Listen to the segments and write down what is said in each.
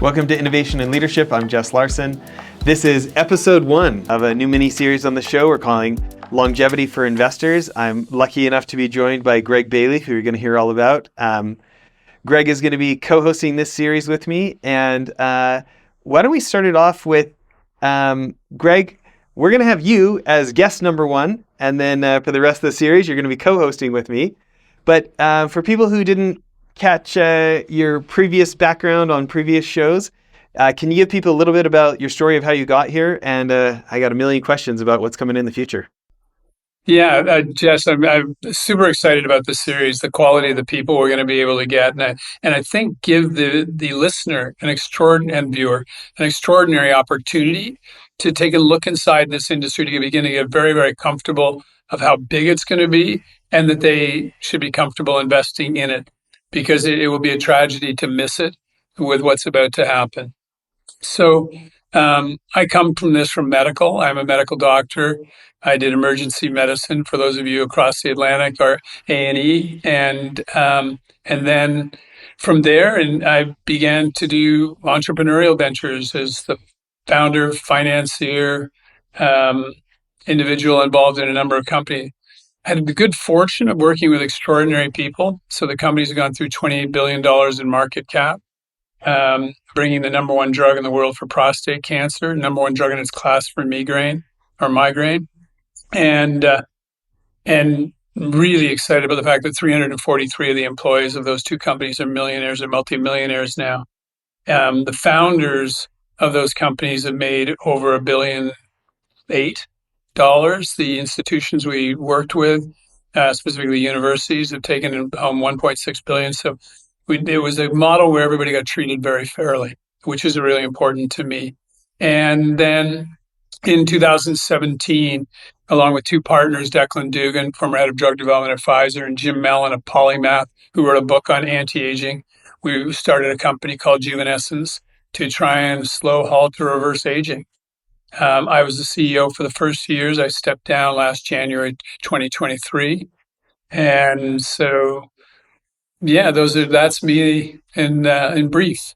Welcome to Innovation and Leadership. I'm Jess Larsen. This is episode 1 of a new mini-series on the show we're calling Longevity for Investors. I'm lucky enough to be joined by Greg Bailey, who you're going to hear all about. Greg is going to be co-hosting this series with me. And why don't we start it off with, Greg, we're going to have you as guest number 1. And then for the rest of the series, you're going to be co-hosting with me. But for people who didn't catch your previous background on previous shows, can you give people a little bit about your story of how you got here? And I got a million questions about what's coming in the future. Yeah, Jess, I'm super excited about this series, the quality of the people we're going to be able to get, and I think give the listener and viewer an extraordinary opportunity to take a look inside this industry to begin to get very, very comfortable of how big it's going to be, and that they should be comfortable investing in it, because it will be a tragedy to miss it with what's about to happen. So I come from medical. I'm a medical doctor. I did emergency medicine, for those of you across the Atlantic, or A&E. And then from there, and I began to do entrepreneurial ventures as the founder, financier, individual involved in a number of companies. I had the good fortune of working with extraordinary people. So the companies have gone through $28 billion in market cap, bringing the number 1 drug in the world for prostate cancer, number 1 drug in its class for migraine, and really excited about the fact that 343 of the employees of those 2 companies are millionaires or multimillionaires now. The founders of those companies have made over $1.8 billion. The institutions we worked with, specifically universities, have taken home $1.6 billion. So it was a model where everybody got treated very fairly, which is really important to me. And then in 2017, along with 2 partners, Declan Dugan, former head of drug development at Pfizer, and Jim Mellon, a polymath who wrote a book on anti-aging, we started a company called Juvenescence to try and slow, halt, or reverse aging. I was the CEO for the first years. I stepped down last January 2023. And so, yeah, that's me in brief.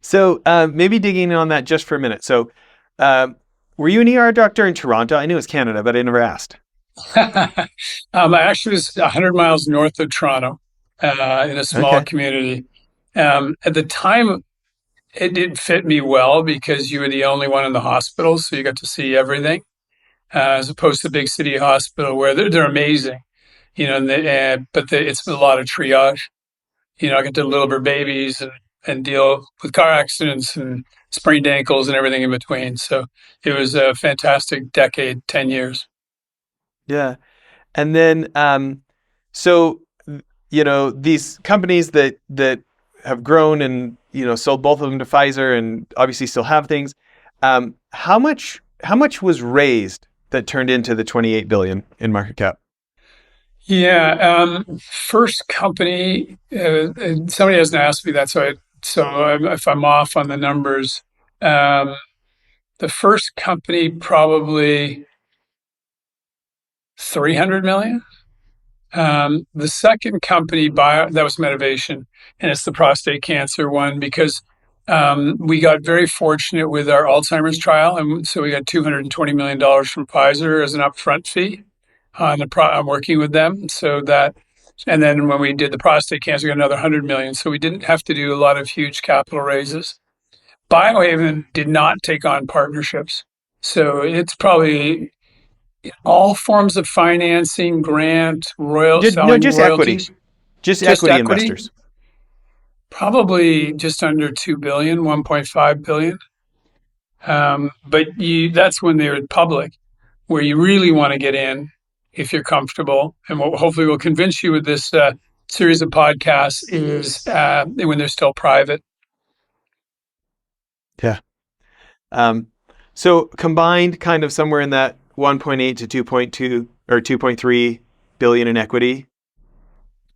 So maybe digging in on that just for a minute. So were you an ER doctor in Toronto? I knew it was Canada, but I never asked. I actually was 100 miles north of Toronto, in a small community. At the time, it did fit me well because you were the only one in the hospital, so you got to see everything, as opposed to big city hospital where they're amazing, but it's a lot of triage. I get to deliver babies and deal with car accidents and sprained ankles and everything in between. So it was a fantastic decade, 10 years. Yeah. And then, these companies that have grown and, sold both of them to Pfizer and obviously still have things. How much was raised that turned into the 28 billion in market cap? Yeah. First company, somebody hasn't asked me that. So if I'm off on the numbers, the first company, probably 300 million. The second company, that was Medivation, and it's the prostate cancer one, because we got very fortunate with our Alzheimer's trial, and so we got $220 million from Pfizer as an upfront fee on I'm working with them. And then when we did the prostate cancer, we got another 100 million. So we didn't have to do a lot of huge capital raises. Biohaven did not take on partnerships, so it's probably all forms of financing, grant, Just royalties. equity. Just equity investors. Probably just under 2 billion, 1.5 billion. But that's when they're public, where you really want to get in if you're comfortable. And what hopefully will convince you with this series of podcasts is when they're still private. Yeah. So combined, kind of somewhere in that 1.8 to 2.2 or 2.3 billion in equity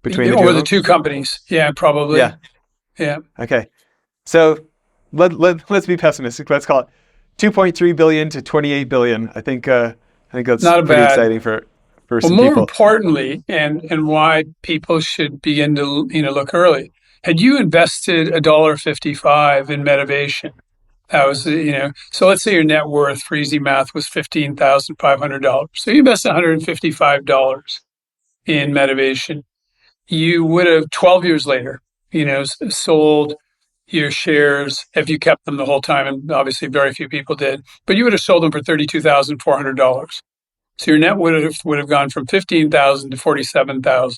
between the 2 companies. Yeah, probably. Yeah. Okay. So let's be pessimistic. Let's call it 2.3 billion to 28 billion. I think that's not pretty exciting for some more people. Importantly, and why people should begin to look early. Had you invested $1.55 in Medivation, that was, so let's say your net worth for easy math was $15,500. So you invest $155 in Medivation. You would have 12 years later, sold your shares if you kept them the whole time. And obviously very few people did, but you would have sold them for $32,400. So your net would have gone from 15,000 to 47,000.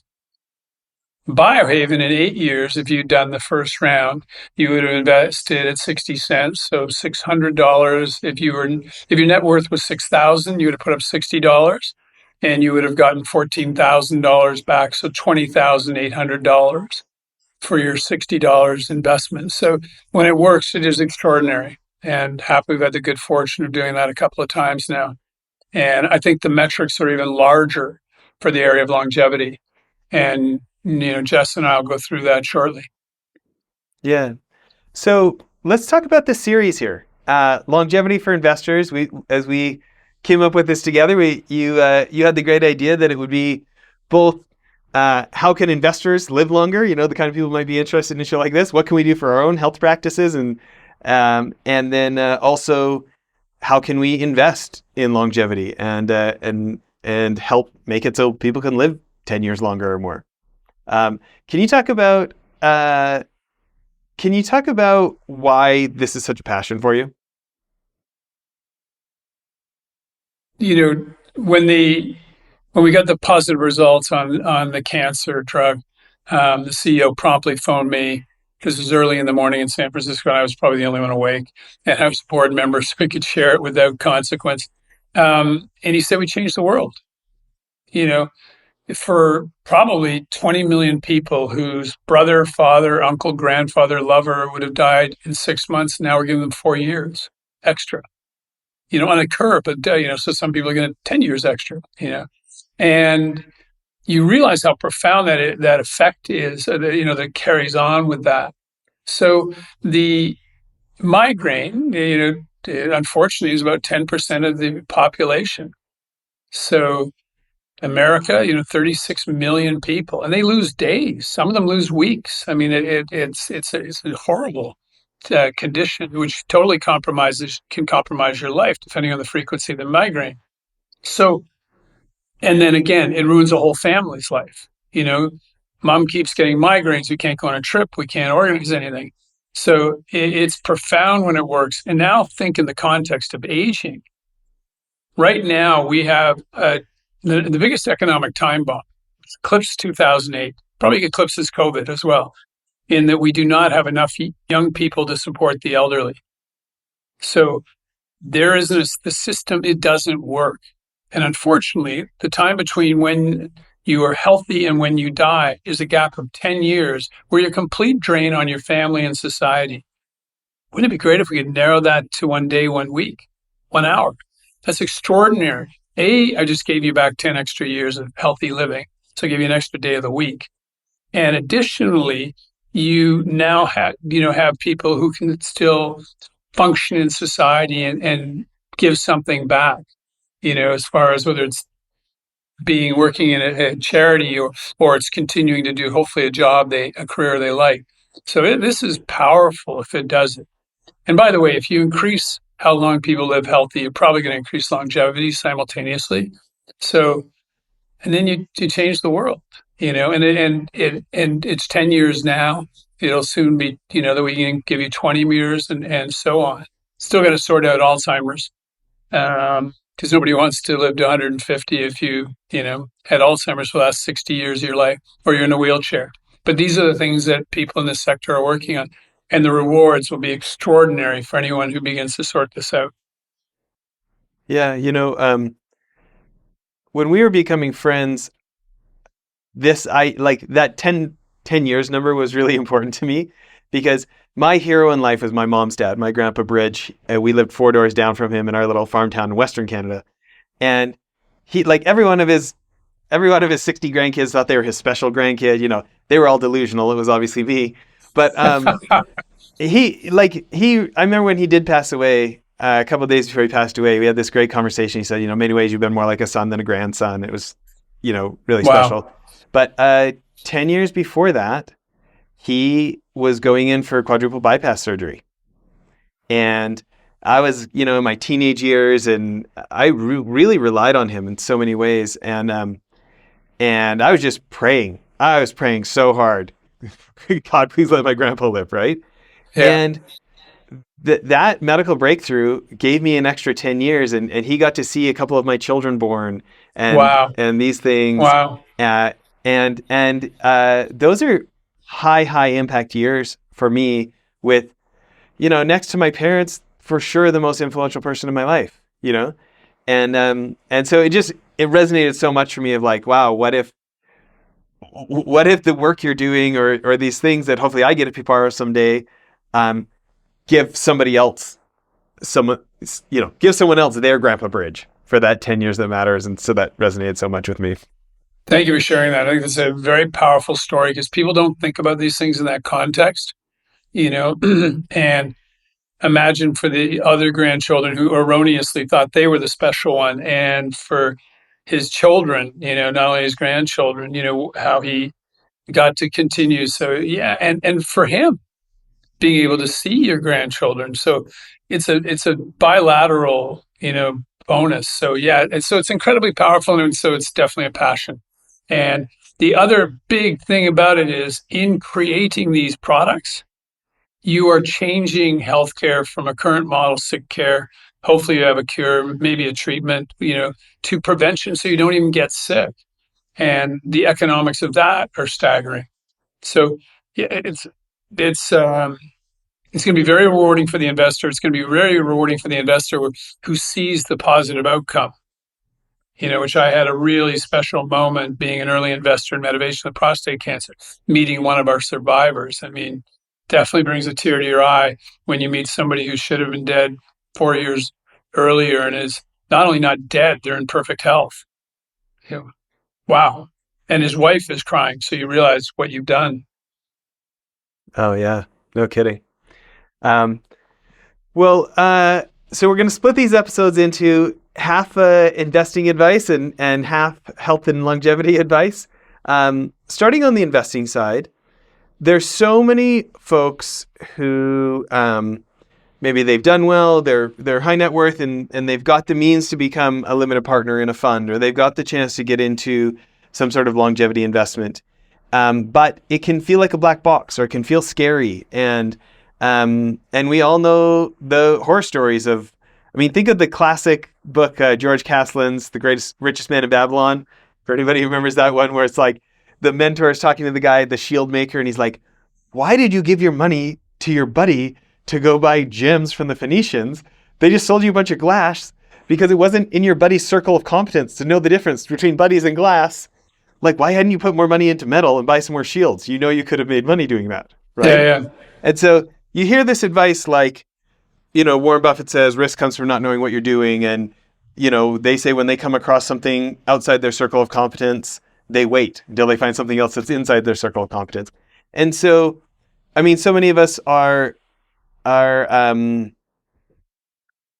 Biohaven in 8 years, if you'd done the first round, you would have invested at 60 cents. So $600. If your net worth was 6,000, you would have put up $60 and you would have gotten $14,000 back. So $20,800 for your $60 investment. So when it works, it is extraordinary. And happy we've had the good fortune of doing that a couple of times now. And I think the metrics are even larger for the area of longevity. And, Jess and I will go through that shortly. Yeah. So let's talk about the series here. Longevity for investors. As we came up with this together, you had the great idea that it would be both how can investors live longer? The kind of people who might be interested in a show like this. What can we do for our own health practices, and then also how can we invest in longevity and help make it so people can live 10 years longer or more. Can you talk about why this is such a passion for you? When we got the positive results on the cancer drug, the CEO promptly phoned me because it was early in the morning in San Francisco, and I was probably the only one awake, and I was a board member, so we could share it without consequence. And he said, we changed the world. For probably 20 million people whose brother, father, uncle, grandfather, lover would have died in 6 months, now we're giving them 4 years extra, on a curve, but, so some people are getting 10 years extra, and you realize how profound that effect is, that carries on with that. So the migraine, unfortunately, is about 10% of the population. So America, 36 million people, and they lose days. Some of them lose weeks. I mean, it's a horrible condition, which totally can compromise your life depending on the frequency of the migraine. So, and then again, it ruins a whole family's life. Mom keeps getting migraines. We can't go on a trip. We can't organize anything. So it's profound when it works. And now think in the context of aging. Right now, we have the biggest economic time bomb. Eclipsed 2008, probably eclipses COVID as well, in that we do not have enough young people to support the elderly. So there is the system, it doesn't work. And unfortunately, the time between when you are healthy and when you die is a gap of 10 years where you're a complete drain on your family and society. Wouldn't it be great if we could narrow that to 1 day, 1 week, 1 hour? That's extraordinary. I just gave you back 10 extra years of healthy living. So I give you an extra day of the week. And additionally, you now have people who can still function in society and give something back, as far as whether it's working in a charity or it's continuing to do hopefully a career they like. So this is powerful if it does it. And by the way, if you increase how long people live healthy, you're probably going to increase longevity simultaneously. So, and then you change the world, and it's 10 years now. It'll soon be, that we can give you 20 years and so on. Still got to sort out Alzheimer's, because nobody wants to live to 150 if you had Alzheimer's for the last 60 years of your life, or you're in a wheelchair. But these are the things that people in this sector are working on. And the rewards will be extraordinary for anyone who begins to sort this out. Yeah, when we were becoming friends, that 10 years number was really important to me, because my hero in life was my mom's dad, my grandpa Bridge. We lived 4 doors down from him in our little farm town in Western Canada. And he, like every one of his 60 grandkids thought they were his special grandkid. They were all delusional. It was obviously me. But I remember when he did pass away, a couple of days before he passed away, we had this great conversation. He said, in many ways you've been more like a son than a grandson. It was, really Wow. special. But 10 years before that, he was going in for quadruple bypass surgery. And I was, in my teenage years, and I really relied on him in so many ways. And I was just praying. I was praying so hard. God, please let my grandpa live, right? Yeah. And that medical breakthrough gave me an extra 10 years, and he got to see a couple of my children born, and Wow. these things. Wow. Uh, and those are high impact years for me, with, next to my parents, for sure the most influential person in my life, and so it resonated so much for me, of like, wow, what if the work you're doing, or these things that hopefully I get to be part of someday, um, give somebody else give someone else their grandpa bridge for that 10 years that matters. And so that resonated so much with me. Thank you for sharing that. I think it's a very powerful story because people don't think about these things in that context, and imagine for the other grandchildren who erroneously thought they were the special one, and for his children, not only his grandchildren, how he got to continue. So yeah, and for him being able to see your grandchildren. So it's a bilateral, bonus. So yeah, and so it's incredibly powerful, and so it's definitely a passion. And the other big thing about it is, in creating these products, you are changing healthcare from a current model, sick care. Hopefully, you have a cure, maybe a treatment, to prevention, so you don't even get sick. And the economics of that are staggering. So yeah, it's going to be very rewarding for the investor. It's going to be very rewarding for the investor who sees the positive outcome. Which I had a really special moment being an early investor in Medivation with prostate cancer, meeting one of our survivors. I mean, definitely brings a tear to your eye when you meet somebody who should have been dead 4 years earlier and is not only not dead, they're in perfect health. You know, wow. And his wife is crying. So you realize what you've done. Oh yeah, no kidding. Um, well, so we're going to split these episodes into half investing advice and half health and longevity advice. Starting on the investing side, there's so many folks who maybe they've done well, they're high net worth, and they've got the means to become a limited partner in a fund, or they've got the chance to get into some sort of longevity investment. But it can feel like a black box, or it can feel scary. And we all know the horror stories of, think of the classic book, George Caslin's The Greatest, Richest Man in Babylon. For anybody who remembers that one, where it's like the mentor is talking to the guy, the shield maker, and he's like, why did you give your money to your buddy to go buy gems from the Phoenicians? They just sold you a bunch of glass because it wasn't in your buddy's circle of competence to know the difference between buddies and glass. Like, why hadn't you put more money into metal and buy some more shields? You could have made money doing that, right? Yeah, yeah. And so you hear this advice like, Warren Buffett says risk comes from not knowing what you're doing. And, they say when they come across something outside their circle of competence, they wait until they find something else that's inside their circle of competence. And so, so many of us are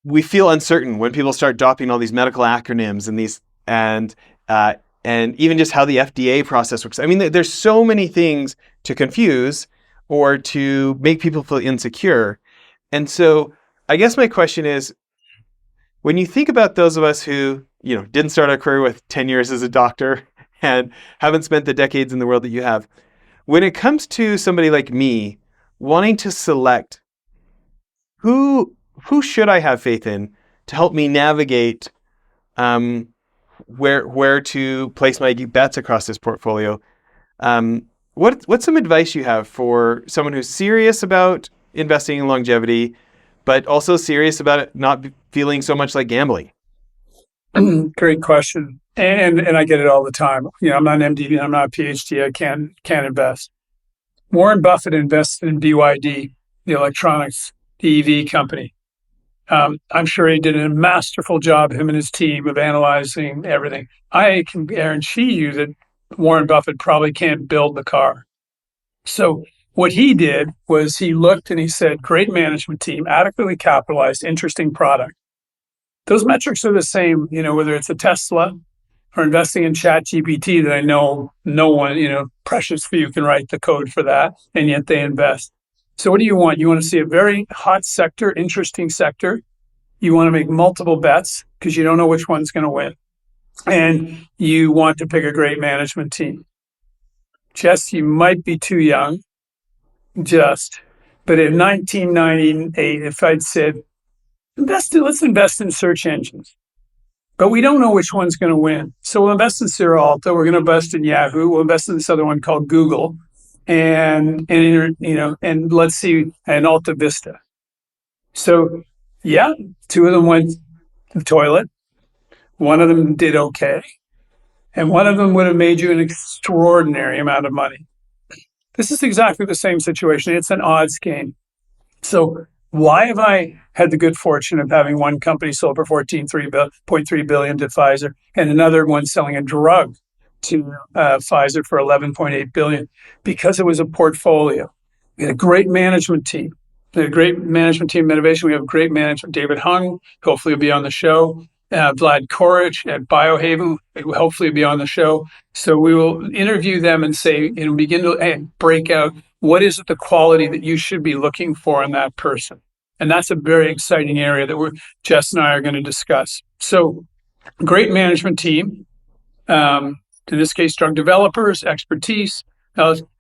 we feel uncertain when people start dropping all these medical acronyms and even just how the FDA process works. There's so many things to confuse or to make people feel insecure. And so I guess my question is, when you think about those of us who, didn't start our career with 10 years as a doctor and haven't spent the decades in the world that you have, when it comes to somebody like me wanting to select who should I have faith in to help me navigate where to place my bets across this portfolio, what's some advice you have for someone who's serious about investing in longevity, but also serious about it not feeling so much like gambling? Great question. And I get it all the time. I'm not an MD, I'm not a PhD, I can't invest. Warren Buffett invested in BYD, the electronics, the EV company. I'm sure he did a masterful job, him and his team, of analyzing everything. I can guarantee you that Warren Buffett probably can't build the car. So what he did was he looked and he said, great management team, adequately capitalized, interesting product. Those metrics are the same, whether it's a Tesla or investing in ChatGPT that I know no one, precious few can write the code for that, and yet they invest. So what do you want? You want to see a very hot sector, interesting sector. You want to make multiple bets because you don't know which one's going to win. And you want to pick a great management team. Jess, you might be too young, but in 1998, if I'd said, let's invest in search engines. But we don't know which one's going to win. So we'll invest in Alta. We're going to invest in Yahoo. We'll invest in this other one called Google. And let's see, and Alta Vista. So, yeah, two of them went to the toilet. One of them did okay. And one of them would have made you an extraordinary amount of money. This is exactly the same situation. It's an odds game. So why have I had the good fortune of having one company sold for $14.3 billion to Pfizer and another one selling a drug to Pfizer for $11.8 billion? Because it was a portfolio. We had a great management team. We had a great management team of innovation. We have a great manager, David Hung, hopefully will be on the show. Vlad Koric at Biohaven, hopefully be on the show. So we will interview them and say, begin to break out what is the quality that you should be looking for in that person. And that's a very exciting area that Jess and I are going to discuss. So great management team, in this case, drug developers, expertise,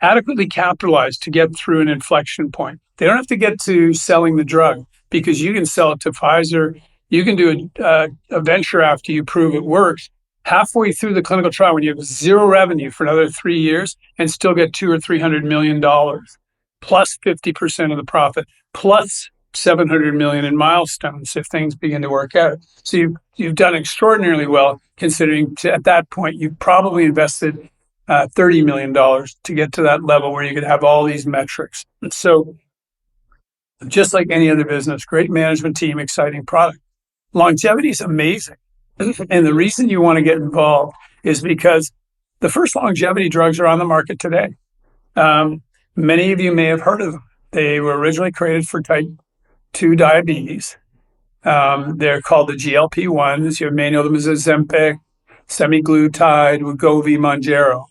adequately capitalized to get through an inflection point. They don't have to get to selling the drug because you can sell it to Pfizer. You can do a venture after you prove it works. Halfway through the clinical trial, when you have zero revenue for another 3 years and still get $200 or $300 million, plus 50% of the profit, plus 700 million in milestones if things begin to work out. So you've done extraordinarily well, considering at that point you probably invested $30 million to get to that level where you could have all these metrics. So just like any other business, great management team, exciting product. Longevity is amazing. And the reason you want to get involved is because the first longevity drugs are on the market today. Many of you may have heard of them. They were originally created for type 2 diabetes. They're called the GLP-1s. You may know them as Ozempic, semaglutide, Wegovy, Mounjaro.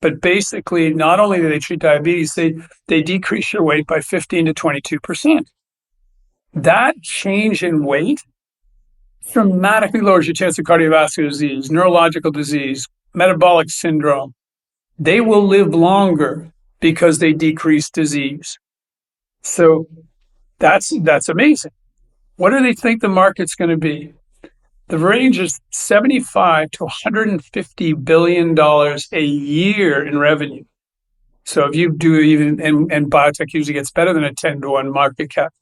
But basically, not only do they treat diabetes, they decrease your weight by 15 to 22%. That change in weight dramatically lowers your chance of cardiovascular disease, neurological disease, metabolic syndrome. They will live longer because they decrease disease. So that's amazing. What do they think the market's going to be? The range is $75 to $150 billion a year in revenue. So if you do even, and biotech usually gets better than a 10 to 1 market cap,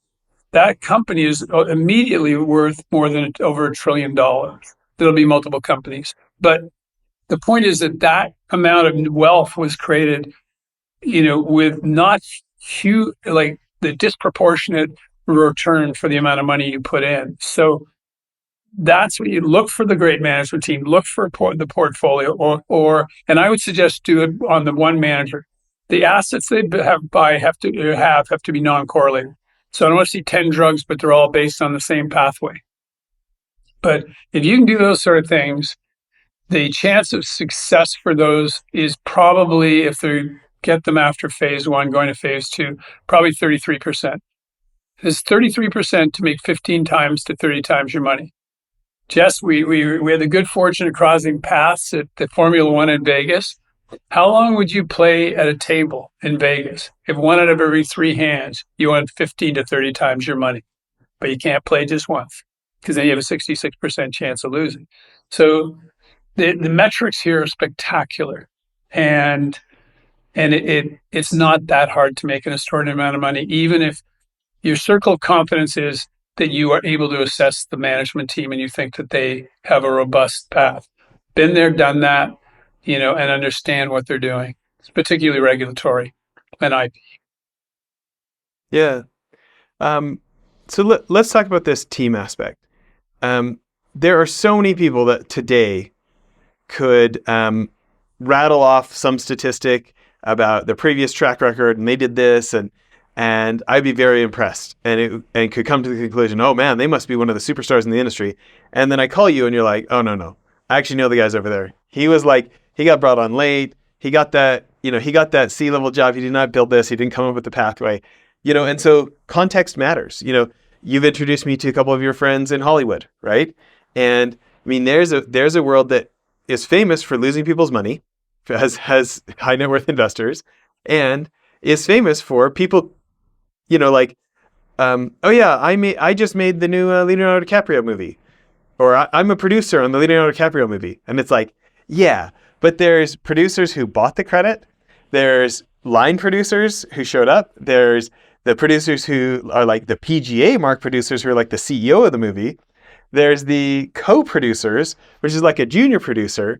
that company is immediately worth more than over $1 trillion. There'll be multiple companies. But the point is that amount of wealth was created, with not huge, like the disproportionate return for the amount of money you put in. So that's what you look for: the great management team, look for the portfolio, and I would suggest do it on the one manager. The assets they have to be non-correlated. So I don't want to see 10 drugs, but they're all based on the same pathway. But if you can do those sort of things, the chance of success for those is probably, if they get them after phase 1, going to phase 2, probably 33%. It's 33% to make 15 times to 30 times your money. Jess, we had the good fortune of crossing paths at the Formula One in Vegas. How long would you play at a table in Vegas? If one out of every 3 hands, you won 15 to 30 times your money. But you can't play just once because then you have a 66% chance of losing. So the metrics here are spectacular. And it's not that hard to make an extraordinary amount of money, even if your circle of confidence is that you are able to assess the management team and you think that they have a robust path. Been there, done that, and understand what they're doing. It's particularly regulatory and IP. Yeah. So let's talk about this team aspect. There are so many people that today could rattle off some statistic about their previous track record, and they did this, and I'd be very impressed, and could come to the conclusion, oh man, they must be one of the superstars in the industry. And then I call you and you're like, oh no, I actually know the guys over there. He was like, he got brought on late. He got that, he got that C-level job. He did not build this. He didn't come up with the pathway, and so context matters. You've introduced me to a couple of your friends in Hollywood, right? And I mean, there's a world that is famous for losing people's money, has high net worth investors, and is famous for people, like, oh yeah, I just made the new Leonardo DiCaprio movie, or I'm a producer on the Leonardo DiCaprio movie, and it's like, yeah, but there's producers who bought the credit, there's line producers who showed up, there's the producers who are like the PGA mark producers who are like the CEO of the movie, there's the co-producers, which is like a junior producer,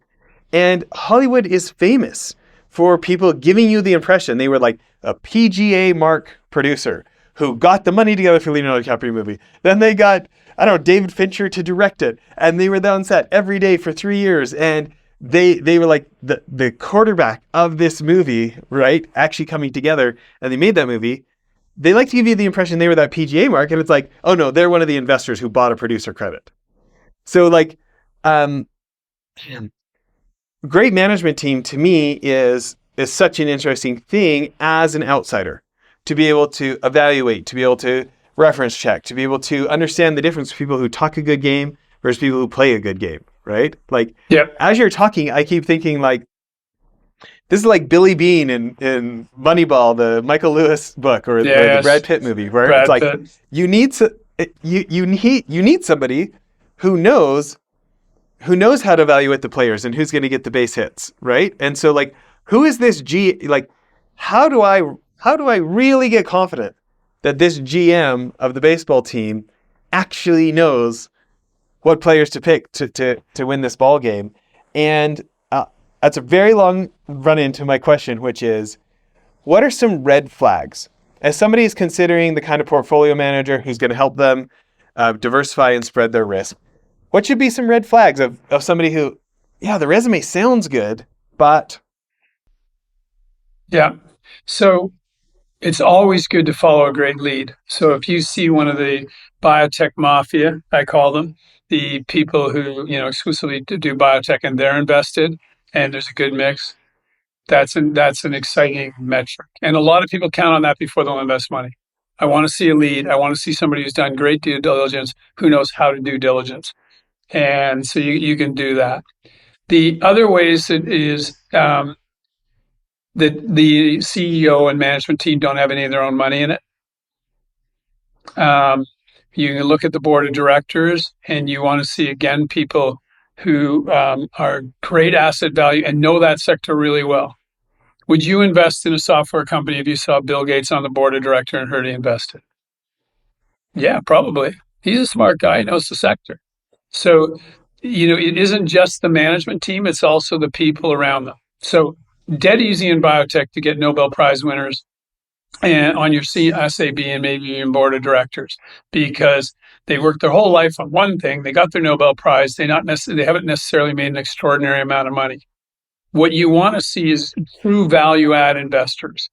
and Hollywood is famous for people giving you the impression they were like a PGA mark producer who got the money together for Leonardo DiCaprio movie. Then they got, I don't know, David Fincher to direct it. And they were there on set every day for 3 years. And they were like the quarterback of this movie, right? Actually coming together. And they made that movie. They like to give you the impression they were that PGA mark. And it's like, oh no, they're one of the investors who bought a producer credit. So like, um, great management team to me is such an interesting thing as an outsider, to be able to evaluate, to be able to reference check, to be able to understand the difference between people who talk a good game versus people who play a good game, right? Like, Yep. as you're talking, I keep thinking like, this is like Billy Bean in Moneyball, the Michael Lewis book, or the Brad Pitt movie, where it's Brad like, Pitt. you need you need somebody who knows how to evaluate the players and who's going to get the base hits, right? And so like, who is this like, how do I really get confident that this GM of the baseball team actually knows what players to pick to win this ball game? And that's a very long run into my question, which is, what are some red flags as somebody is considering the kind of portfolio manager who's going to help them diversify and spread their risk? What should be some red flags of somebody who, yeah, the resume sounds good, but... Yeah. So it's always good to follow a great lead. So if you see one of the biotech mafia, I call them, the people who, exclusively do biotech and they're invested and there's a good mix, that's an exciting metric. And a lot of people count on that before they'll invest money. I want to see a lead. I want to see somebody who's done great due diligence, who knows how to do diligence. And so you can do that. The other ways it is that the CEO and management team don't have any of their own money in it. You can look at the board of directors, and you want to see again people who are great asset value and know that sector really well. Would you invest in a software company if you saw Bill Gates on the board of director and heard he invested? Yeah, probably. He's a smart guy, he knows the sector. So, it isn't just the management team, it's also the people around them. So, dead easy in biotech to get Nobel Prize winners and on your SAB and maybe even board of directors, because they worked their whole life on one thing. They got their Nobel Prize. They haven't necessarily made an extraordinary amount of money. What you want to see is true value add investors,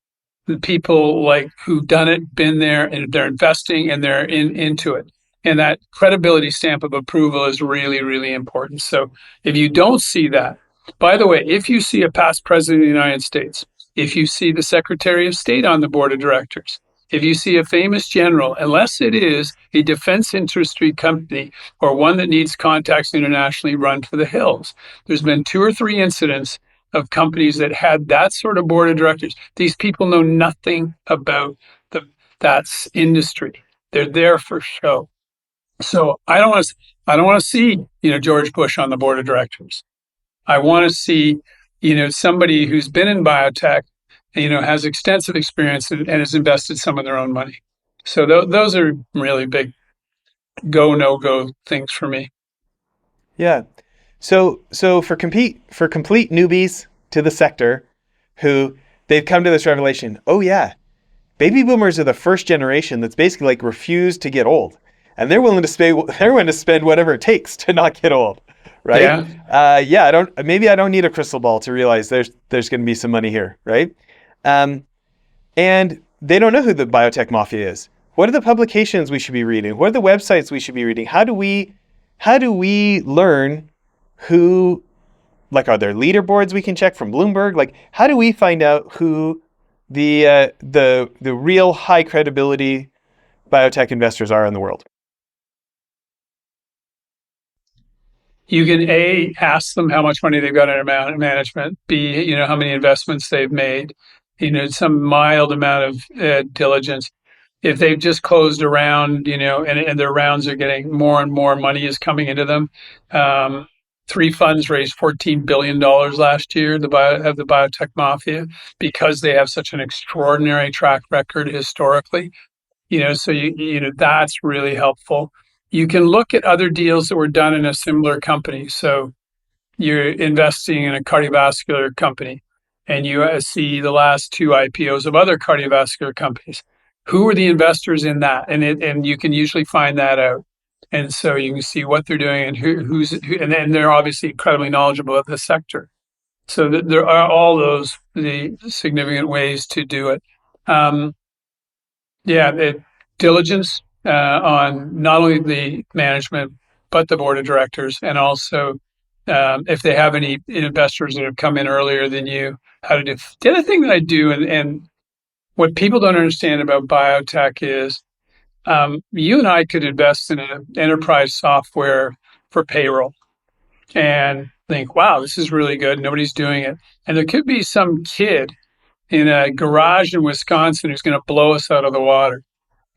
the people like who've done it, been there, and they're investing and they're into it. And that credibility stamp of approval is really, really important. So if you don't see that, by the way, if you see a past president of the United States, if you see the Secretary of State on the board of directors, if you see a famous general, unless it is a defense industry company or one that needs contacts internationally, run for the hills. There's been 2 or 3 incidents of companies that had that sort of board of directors. These people know nothing about that industry. They're there for show. So I don't want to see, George Bush on the board of directors. I want to see, somebody who's been in biotech, has extensive experience and has invested some of their own money. So those are really big no-go things for me. Yeah. So for complete newbies to the sector who they've come to this revelation, oh yeah, baby boomers are the first generation that's basically like refused to get old. And they're willing to spend whatever it takes to not get old. Right? Yeah. I don't need a crystal ball to realize there's going to be some money here, right? And they don't know who the biotech mafia is. What are the publications we should be reading? What are the websites we should be reading? How do we learn who, like, are there leaderboards we can check from Bloomberg? Like, how do we find out who the real high credibility biotech investors are in the world? You can A, ask them how much money they've got under management. B, how many investments they've made. Some mild amount of diligence. If they've just closed a round, and their rounds are getting more and more money is coming into them. Three funds raised $14 billion last year. The biotech mafia, because they have such an extraordinary track record historically. So that's really helpful. You can look at other deals that were done in a similar company. So you're investing in a cardiovascular company and you see the last two IPOs of other cardiovascular companies. Who are the investors in that? And you can usually find that out. And so you can see what they're doing and and then they're obviously incredibly knowledgeable of the sector. So there are all those the significant ways to do it. Um, yeah, diligence on not only the management but the board of directors, and also if they have any investors that have come in earlier than you, how to do. The other thing that I do, and what people don't understand about biotech is you and I could invest in an enterprise software for payroll and think, wow, this is really good. Nobody's doing it. And there could be some kid in a garage in Wisconsin who's going to blow us out of the water.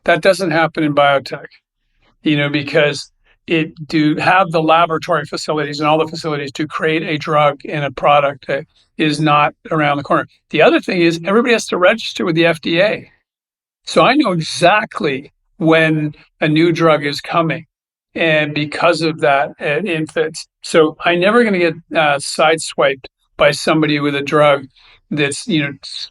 That doesn't happen in biotech, because it do have the laboratory facilities and all the facilities to create a drug and a product that is not around the corner. The other thing is everybody has to register with the FDA. So I know exactly when a new drug is coming. And because of that, it infants. So I'm never going to get sideswiped by somebody with a drug that's,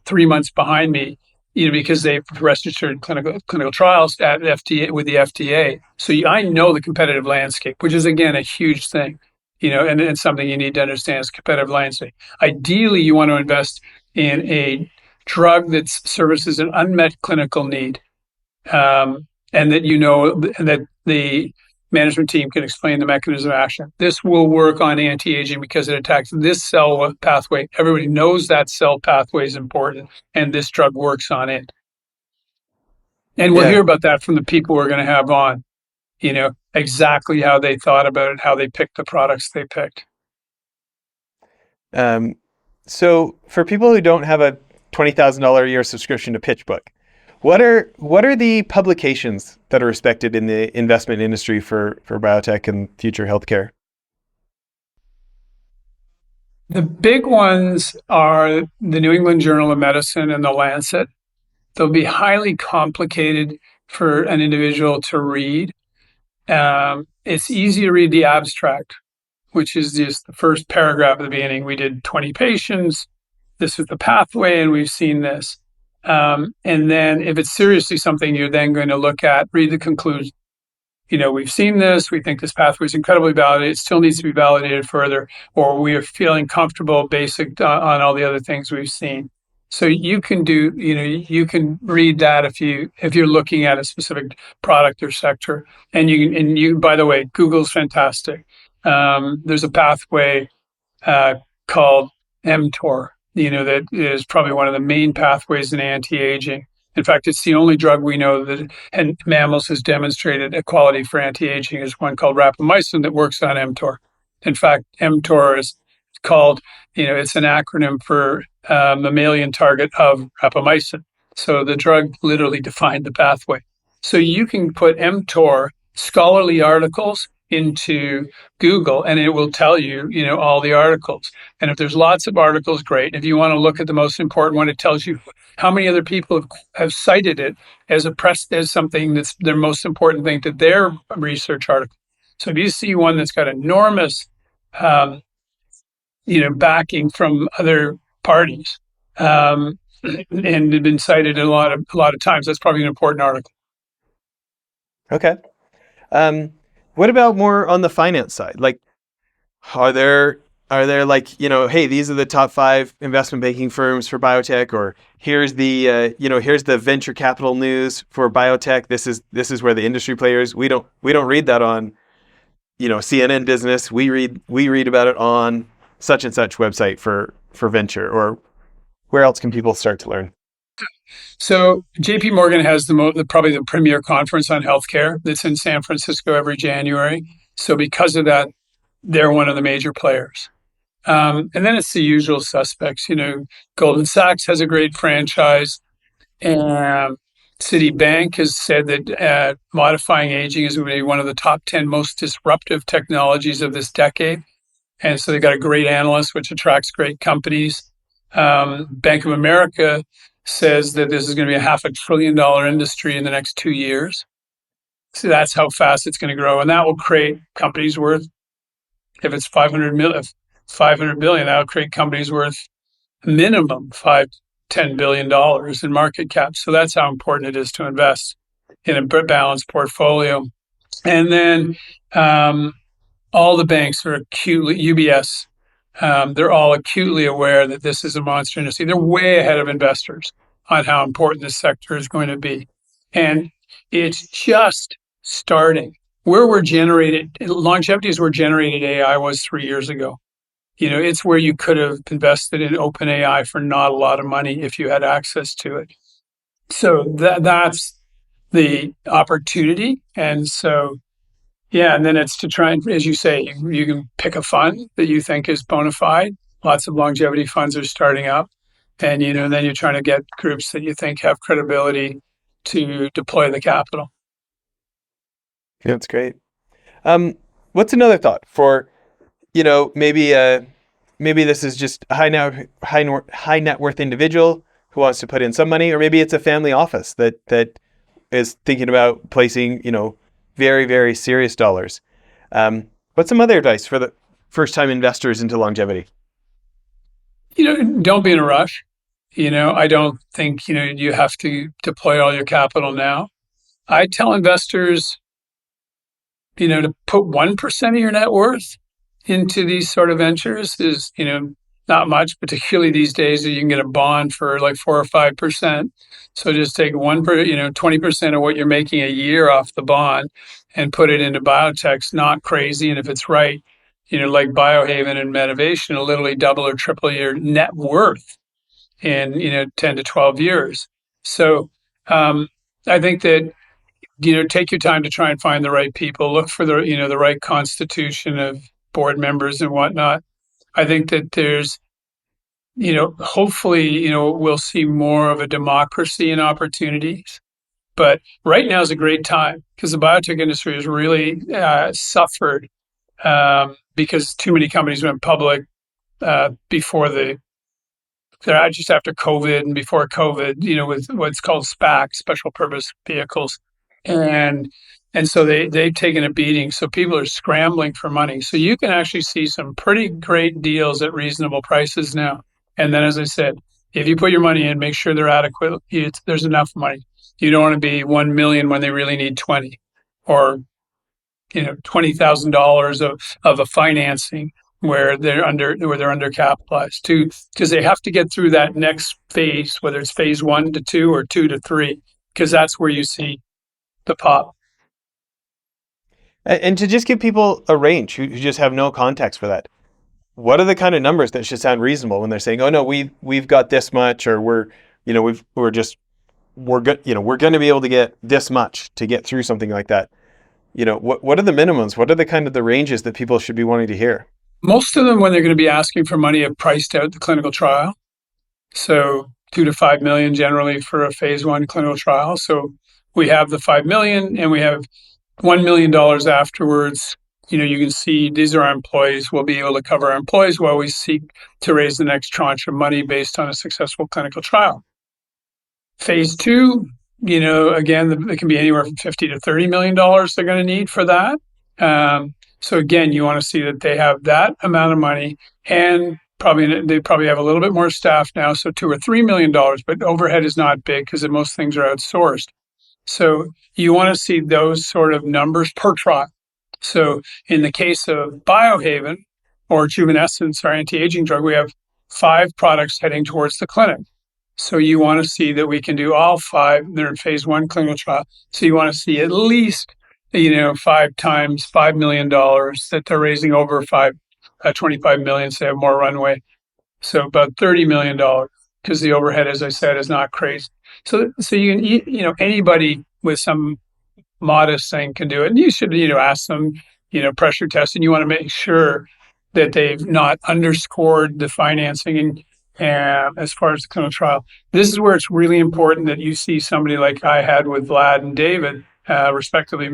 3 months behind me, because they've registered clinical trials at FDA with the FDA. So I know the competitive landscape, which is again a huge thing, and something you need to understand is competitive landscape. Ideally, you want to invest in a drug that services an unmet clinical need, and that and that the management team can explain the mechanism of action. This will work on anti-aging because it attacks this cell pathway. Everybody knows that cell pathway is important, and this drug works on it. And we'll Yeah. hear about that from the people we're going to have on. Exactly how they thought about it, how they picked the products they picked. Um, so for people who don't have a $20,000 a year subscription to PitchBook, what are the publications that are respected in the investment industry for biotech and future healthcare? The big ones are the New England Journal of Medicine and the Lancet. They'll be highly complicated for an individual to read. It's easy to read the abstract, which is just the first paragraph at the beginning. We did 20 patients. This is the pathway, and we've seen this. And then if it's seriously something you're then going to look at, read the conclusion. We've seen this. We think this pathway is incredibly validated. It still needs to be validated further, or we are feeling comfortable basic on all the other things we've seen. So you can you can read that if you're looking at a specific product or sector. By the way, Google's fantastic. There's a pathway called mTOR, that is probably one of the main pathways in anti-aging. In fact, it's the only drug we know that and mammals has demonstrated equality for anti-aging is one called rapamycin that works on mTOR. In fact, mTOR is called, it's an acronym for mammalian target of rapamycin. So the drug literally defined the pathway. So you can put mTOR scholarly articles into Google and it will tell you, all the articles. And if there's lots of articles, great. If you want to look at the most important one, it tells you how many other people have cited it as as something that's their most important thing to their research article. So if you see one that's got enormous, backing from other parties, and have been cited a lot of times, that's probably an important article. Okay. What about more on the finance side? Like, are there like, hey, these are the top 5 investment banking firms for biotech, or here's here's the venture capital news for biotech. This is where the industry players. We don't read that on CNN Business. We read about it on such and such website for venture, or where else can people start to learn? So JP Morgan has probably the premier conference on healthcare that's in San Francisco every January. So because of that, they're one of the major players. And then it's the usual suspects. Goldman Sachs has a great franchise. And Citibank has said that modifying aging is going to be one of the top 10 most disruptive technologies of this decade. And so they got a great analyst, which attracts great companies. Bank of America says that this is going to be a $500 billion industry in the next 2 years. So that's how fast it's going to grow. And that will create companies worth, if it's 500 billion, that'll create companies worth minimum $5-10 billion in market cap. So that's how important it is to invest in a balanced portfolio. And then all the banks are UBS, they're all acutely aware that this is a monster industry. They're way ahead of investors on how important this sector is going to be. And it's just starting. Longevity is where generated AI was 3 years ago. It's where you could have invested in OpenAI for not a lot of money if you had access to it. So that's the opportunity. And so, yeah, and then it's to try and, as you say, you can pick a fund that you think is bona fide. Lots of longevity funds are starting up. And, then you're trying to get groups that you think have credibility to deploy the capital. Yeah, that's great. What's another thought for, maybe this is just a high net worth individual who wants to put in some money, or maybe it's a family office that is thinking about placing, very, very serious dollars. What's some other advice for the first time investors into longevity? Don't be in a rush. I don't think, you have to deploy all your capital now. I tell investors, to put 1% of your net worth into these sort of ventures is, not much, particularly these days that you can get a bond for like 4 or 5%. So just take 20% of what you're making a year off the bond and put it into biotechs. Not crazy. And if it's right, like Biohaven and Medivation, it'll literally double or triple your net worth in, 10 to 12 years. So I think that, take your time to try and find the right people, look for the right constitution of board members and whatnot. I think that there's, hopefully, we'll see more of a democracy in opportunities. But right now is a great time because the biotech industry has really suffered because too many companies went public before just after COVID and before COVID, with what's called SPAC, special purpose vehicles. And so they've taken a beating. So people are scrambling for money. So you can actually see some pretty great deals at reasonable prices now. And then, as I said, if you put your money in, make sure they're adequate. There's enough money. You don't want to be 1 million when they really need 20, or $20,000 of a financing where they're undercapitalized too, because they have to get through that next phase, whether it's phase 1 to 2 or 2 to 3, because that's where you see the pop. And to just give people a range who just have no context for that, what are the kind of numbers that should sound reasonable when they're saying, "Oh no, we've got this much," or we're good, we're going to be able to get this much to get through something like that. What are the minimums? What are the kind of the ranges that people should be wanting to hear? Most of them, when they're going to be asking for money, have priced out the clinical trial. So 2 to 5 million generally for a phase 1 clinical trial. So we have the 5 million and we have $1 million afterwards. You can see these are our employees. We'll be able to cover our employees while we seek to raise the next tranche of money based on a successful clinical trial. Phase 2, again, it can be anywhere from $50 to $30 million they're going to need for that. So again, you want to see that they have that amount of money, and they probably have a little bit more staff now, so $2 or $3 million. But overhead is not big because most things are outsourced. So you want to see those sort of numbers per trial. So in the case of Biohaven or Juvenescence, our anti-aging drug, we have 5 products heading towards the clinic. So you want to see that we can do all 5. They're in phase 1 clinical trial. So you want to see at least five times $5 million that they're raising over 25 million, so they have more runway. So about $30 million because the overhead, as I said, is not crazy. So anybody with some modest thing can do it. And you should, ask them, pressure test, and you want to make sure that they've not underscored the financing and as far as the clinical trial. This is where it's really important that you see somebody like I had with Vlad and David, respectively,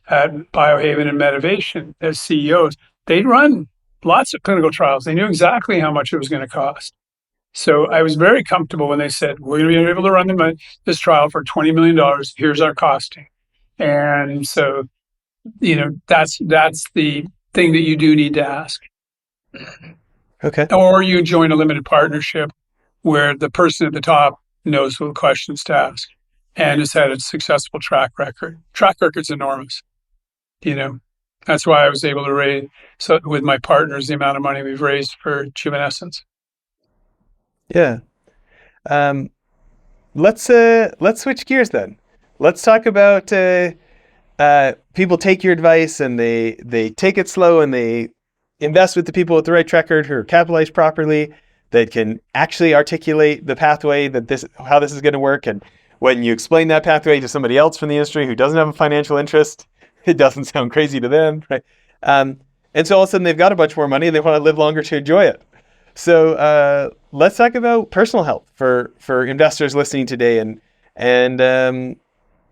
at Biohaven and Medivation as CEOs. They'd run lots of clinical trials. They knew exactly how much it was going to cost. So I was very comfortable when they said, we're going to be able to run this trial for $20 million. Here's our costing. And so, that's the thing that you do need to ask. Okay. Or you join a limited partnership where the person at the top knows what questions to ask and has had a successful track record. Track record's enormous. That's why I was able to raise, so with my partners, the amount of money we've raised for Juvenescence. Yeah. Let's switch gears then. Let's talk about people take your advice and they take it slow and they invest with the people with the right track record who are capitalized properly, that can actually articulate the pathway how this is going to work. And when you explain that pathway to somebody else from the industry who doesn't have a financial interest, it doesn't sound crazy to them, right? And so all of a sudden they've got a bunch more money and they want to live longer to enjoy it. So let's talk about personal health for investors listening today. And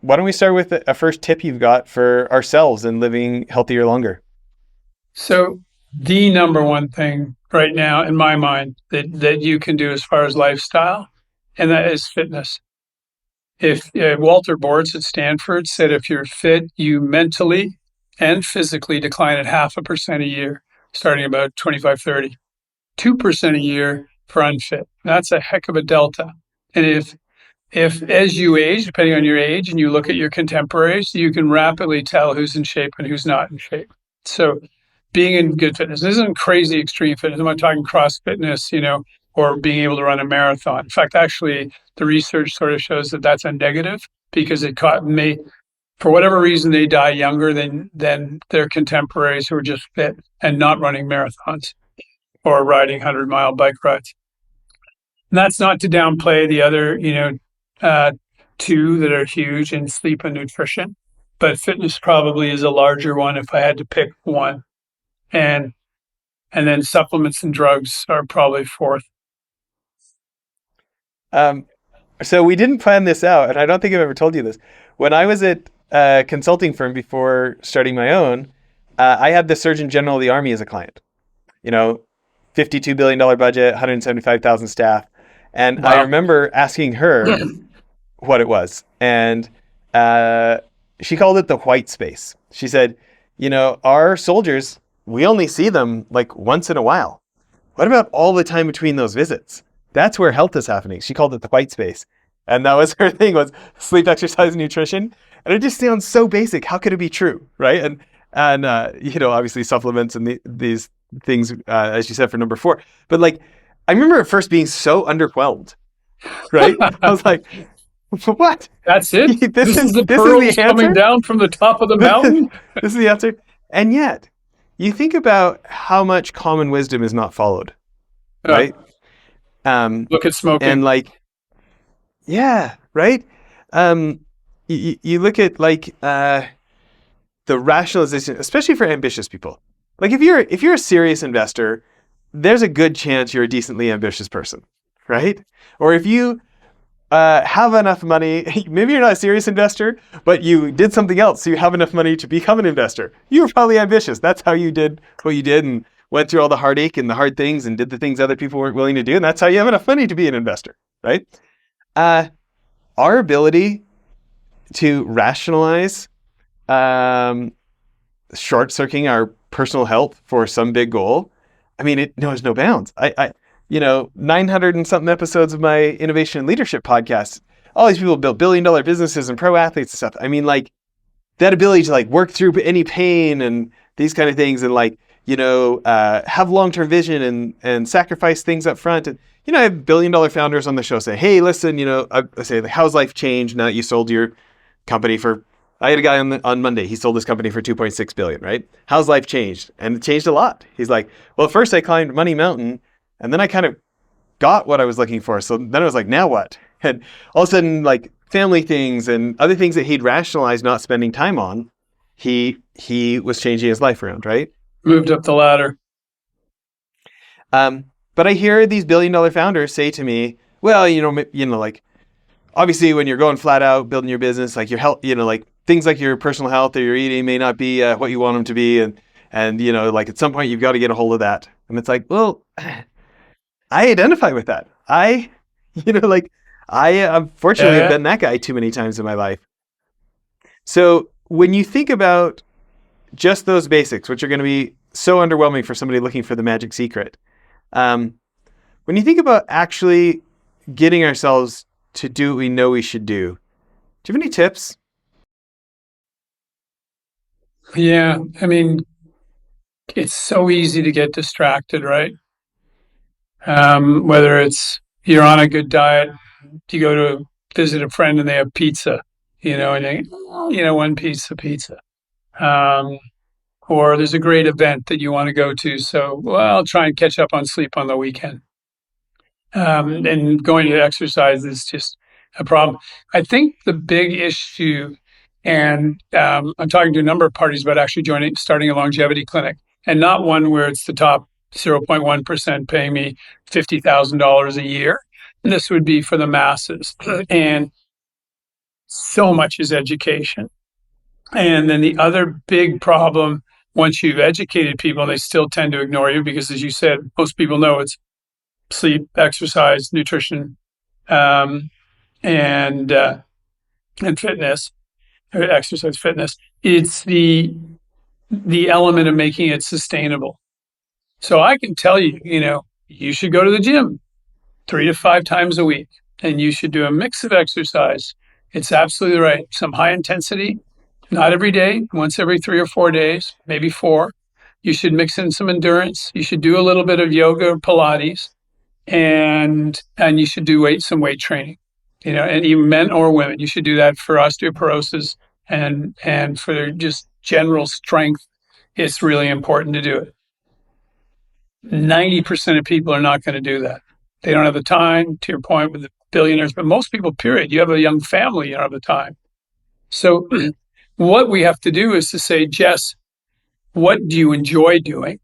why don't we start with a first tip you've got for ourselves in living healthier longer? So the number one thing right now in my mind that you can do as far as lifestyle, and that is fitness. If Walter Bortz at Stanford said, if you're fit, you mentally and physically decline at 0.5% a year, starting about 25, 30, 2% a year for unfit. That's a heck of a delta. And if as you age, depending on your age, and you look at your contemporaries, you can rapidly tell who's in shape and who's not in shape. So being in good fitness, this isn't crazy extreme fitness. I'm not talking cross fitness, or being able to run a marathon. In fact, actually, the research sort of shows that that's a negative because for whatever reason, they die younger than their contemporaries who are just fit and not running marathons or riding 100-mile bike rides. And that's not to downplay the other, two that are huge in sleep and nutrition, but fitness probably is a larger one if I had to pick one. And then supplements and drugs are probably fourth. So we didn't plan this out, and I don't think I've ever told you this. When I was at a consulting firm before starting my own, I had the Surgeon General of the Army as a client. $52 billion budget, 175,000 staff. And wow. I remember asking her what it was. And she called it the white space. She said, our soldiers, we only see them like once in a while. What about all the time between those visits? That's where health is happening. She called it the white space. And that was her thing, was sleep, exercise, and nutrition. And it just sounds so basic. How could it be true, right? And obviously supplements and these things, as you said, for number 4. But I remember at first being so underwhelmed, right? I was like, what? That's it? This is the pearls coming down from the top of the mountain? This is the answer. And yet, you think about how much common wisdom is not followed, right? Look at smoking. And yeah, right? You look at the rationalization, especially for ambitious people. If you're a serious investor, there's a good chance you're a decently ambitious person, right? Or if you have enough money, maybe you're not a serious investor, but you did something else, so you have enough money to become an investor. You were probably ambitious. That's how you did what you did and went through all the heartache and the hard things and did the things other people weren't willing to do. And that's how you have enough money to be an investor, right? Our ability to rationalize short-circuiting our personal health for some big goal, it knows no bounds. 900 and something episodes of my innovation and leadership podcast, all these people build billion-dollar businesses and pro athletes and stuff. That ability to work through any pain and these kind of things and have long-term vision and sacrifice things up front. And, I have billion-dollar founders on the show say, hey, listen, I say, how's life changed now that you sold your company for I had a guy on Monday. He sold his company for 2.6 billion. Right? How's life changed? And it changed a lot. He's like, well, first I climbed Money Mountain, and then I kind of got what I was looking for. So then I was like, now what? And all of a sudden, like family things and other things that he'd rationalized not spending time on, he was changing his life around. Right? Moved up the ladder. But I hear these billion-dollar founders say to me, well, like obviously when you're going flat out building your business, like your health, like things like your personal health or your eating may not be what you want them to be, and like at some point you've got to get a hold of that. And it's like, well, I identify with that. Like I unfortunately have Yeah. been that guy too many times in my life. So when you think about just those basics, which are going to be so underwhelming for somebody looking for the magic secret, when you think about actually getting ourselves to do what we know we should do you have any tips? Yeah. I mean, it's so easy to get distracted, right? Whether it's you're on a good diet, you go to visit a friend and they have pizza, and one piece of pizza. Um, or there's a great event that you want to go to. So, well, I'll try and catch up on sleep on the weekend. And going to exercise is just a problem. I think the big issue, and I'm talking to a number of parties about actually starting a longevity clinic, and not one where it's the top 0.1% paying me $50,000 a year. This would be for the masses. And so much is education. And then the other big problem, once you've educated people, and they still tend to ignore you because, as you said, most people know it's sleep, exercise, nutrition, um, and fitness, or exercise, fitness. It's the element of making it sustainable. So I can tell you, you should go to the gym 3 to 5 times a week, and you should do a mix of exercise. It's absolutely right. Some high intensity, not every day, once every 3 or 4 days, maybe four. You should mix in some endurance. You should do a little bit of yoga or Pilates, and you should do some weight training. And even men or women, you should do that for osteoporosis and for just general strength. It's really important to do it. 90% of people are not going to do that. They don't have the time, to your point with the billionaires, but most people, period. You have a young family, you don't have the time. So what we have to do is to say, Jess, what do you enjoy doing?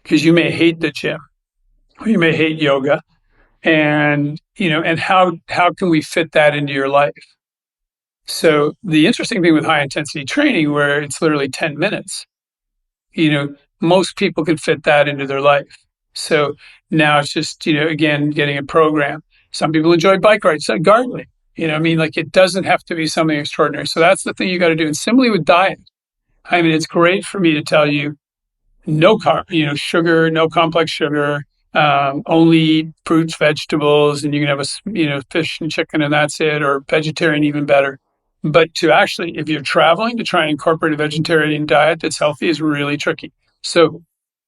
Because you may hate the gym, or you may hate yoga, and how can we fit that into your life? So the interesting thing with high intensity training, where it's literally 10 minutes, most people can fit that into their life. So now it's just, again, getting a program. Some people enjoy bike rides, gardening. Like it doesn't have to be something extraordinary. So that's the thing you got to do. And similarly with diet, it's great for me to tell you no carb, sugar, no complex sugar, only eat fruits, vegetables, and you can have fish and chicken and that's it, or vegetarian, even better. But to actually, if you're traveling, to try and incorporate a vegetarian diet that's healthy is really tricky. So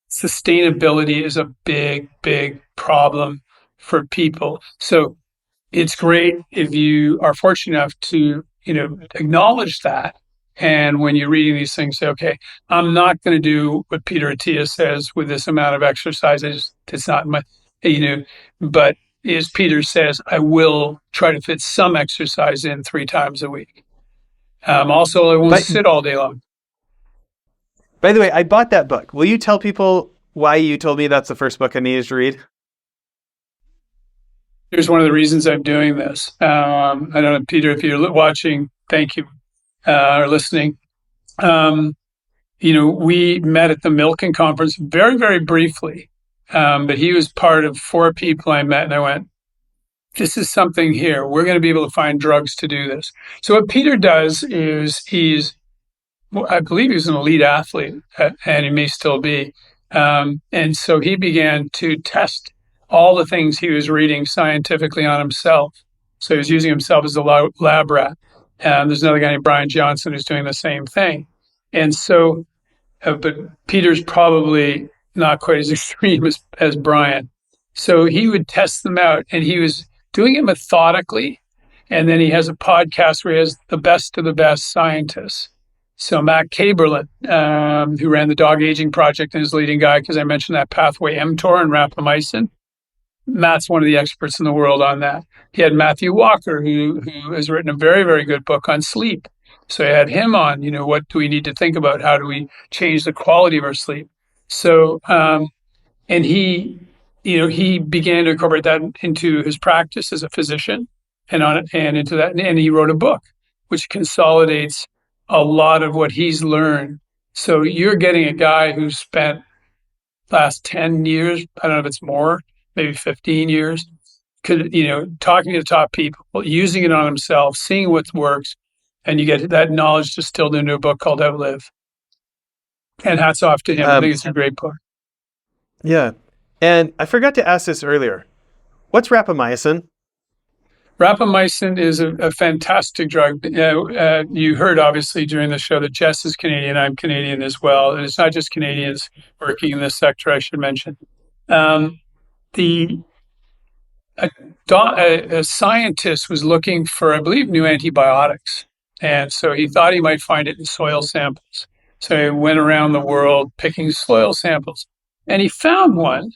sustainability is a big, big problem for people. So it's great if you are fortunate enough to, acknowledge that. And when you're reading these things, say, okay, I'm not going to do what Peter Attia says with this amount of exercise. It's not my, but as Peter says, I will try to fit some exercise in 3 times a week. Also, I won't But sit all day long. by the way, I bought that book. Will you tell people why you told me that's the first book I needed to read? Here's one of the reasons I'm doing this. I don't know, Peter, if you're watching, thank you, or listening. We met at the Milken conference very, very briefly, but he was part of 4 people I met, and I went, this is something here. We're going to be able to find drugs to do this. So what Peter does is I believe he's an elite athlete, and he may still be. And so he began to test all the things he was reading scientifically on himself. So he was using himself as a lab rat. There's another guy named Brian Johnson who's doing the same thing. And so, but Peter's probably not quite as extreme as Brian. So he would test them out, and he was doing it methodically. And then he has a podcast where he has the best of the best scientists. So Matt Kaberlin, who ran the dog aging project and is leading guy, because I mentioned that pathway mTOR and rapamycin. Matt's one of the experts in the world on that. He had Matthew Walker, who has written a very, very good book on sleep. So I had him on, what do we need to think about? How do we change the quality of our sleep? So, and he began to incorporate that into his practice as a physician and into that. And he wrote a book, which consolidates a lot of what he's learned. So you're getting a guy who spent last 10 years, I don't know if it's more, maybe 15 years, talking to the top people, using it on himself, seeing what works, and you get that knowledge distilled into a book called Outlive. And hats off to him. I think it's a great book. Yeah. And I forgot to ask this earlier. What's rapamycin? Rapamycin is a fantastic drug. You heard, obviously, during the show that Jess is Canadian. I'm Canadian as well. And it's not just Canadians working in this sector, I should mention. A scientist was looking for, I believe, new antibiotics. And so he thought he might find it in soil samples. So he went around the world picking soil samples. And he found one.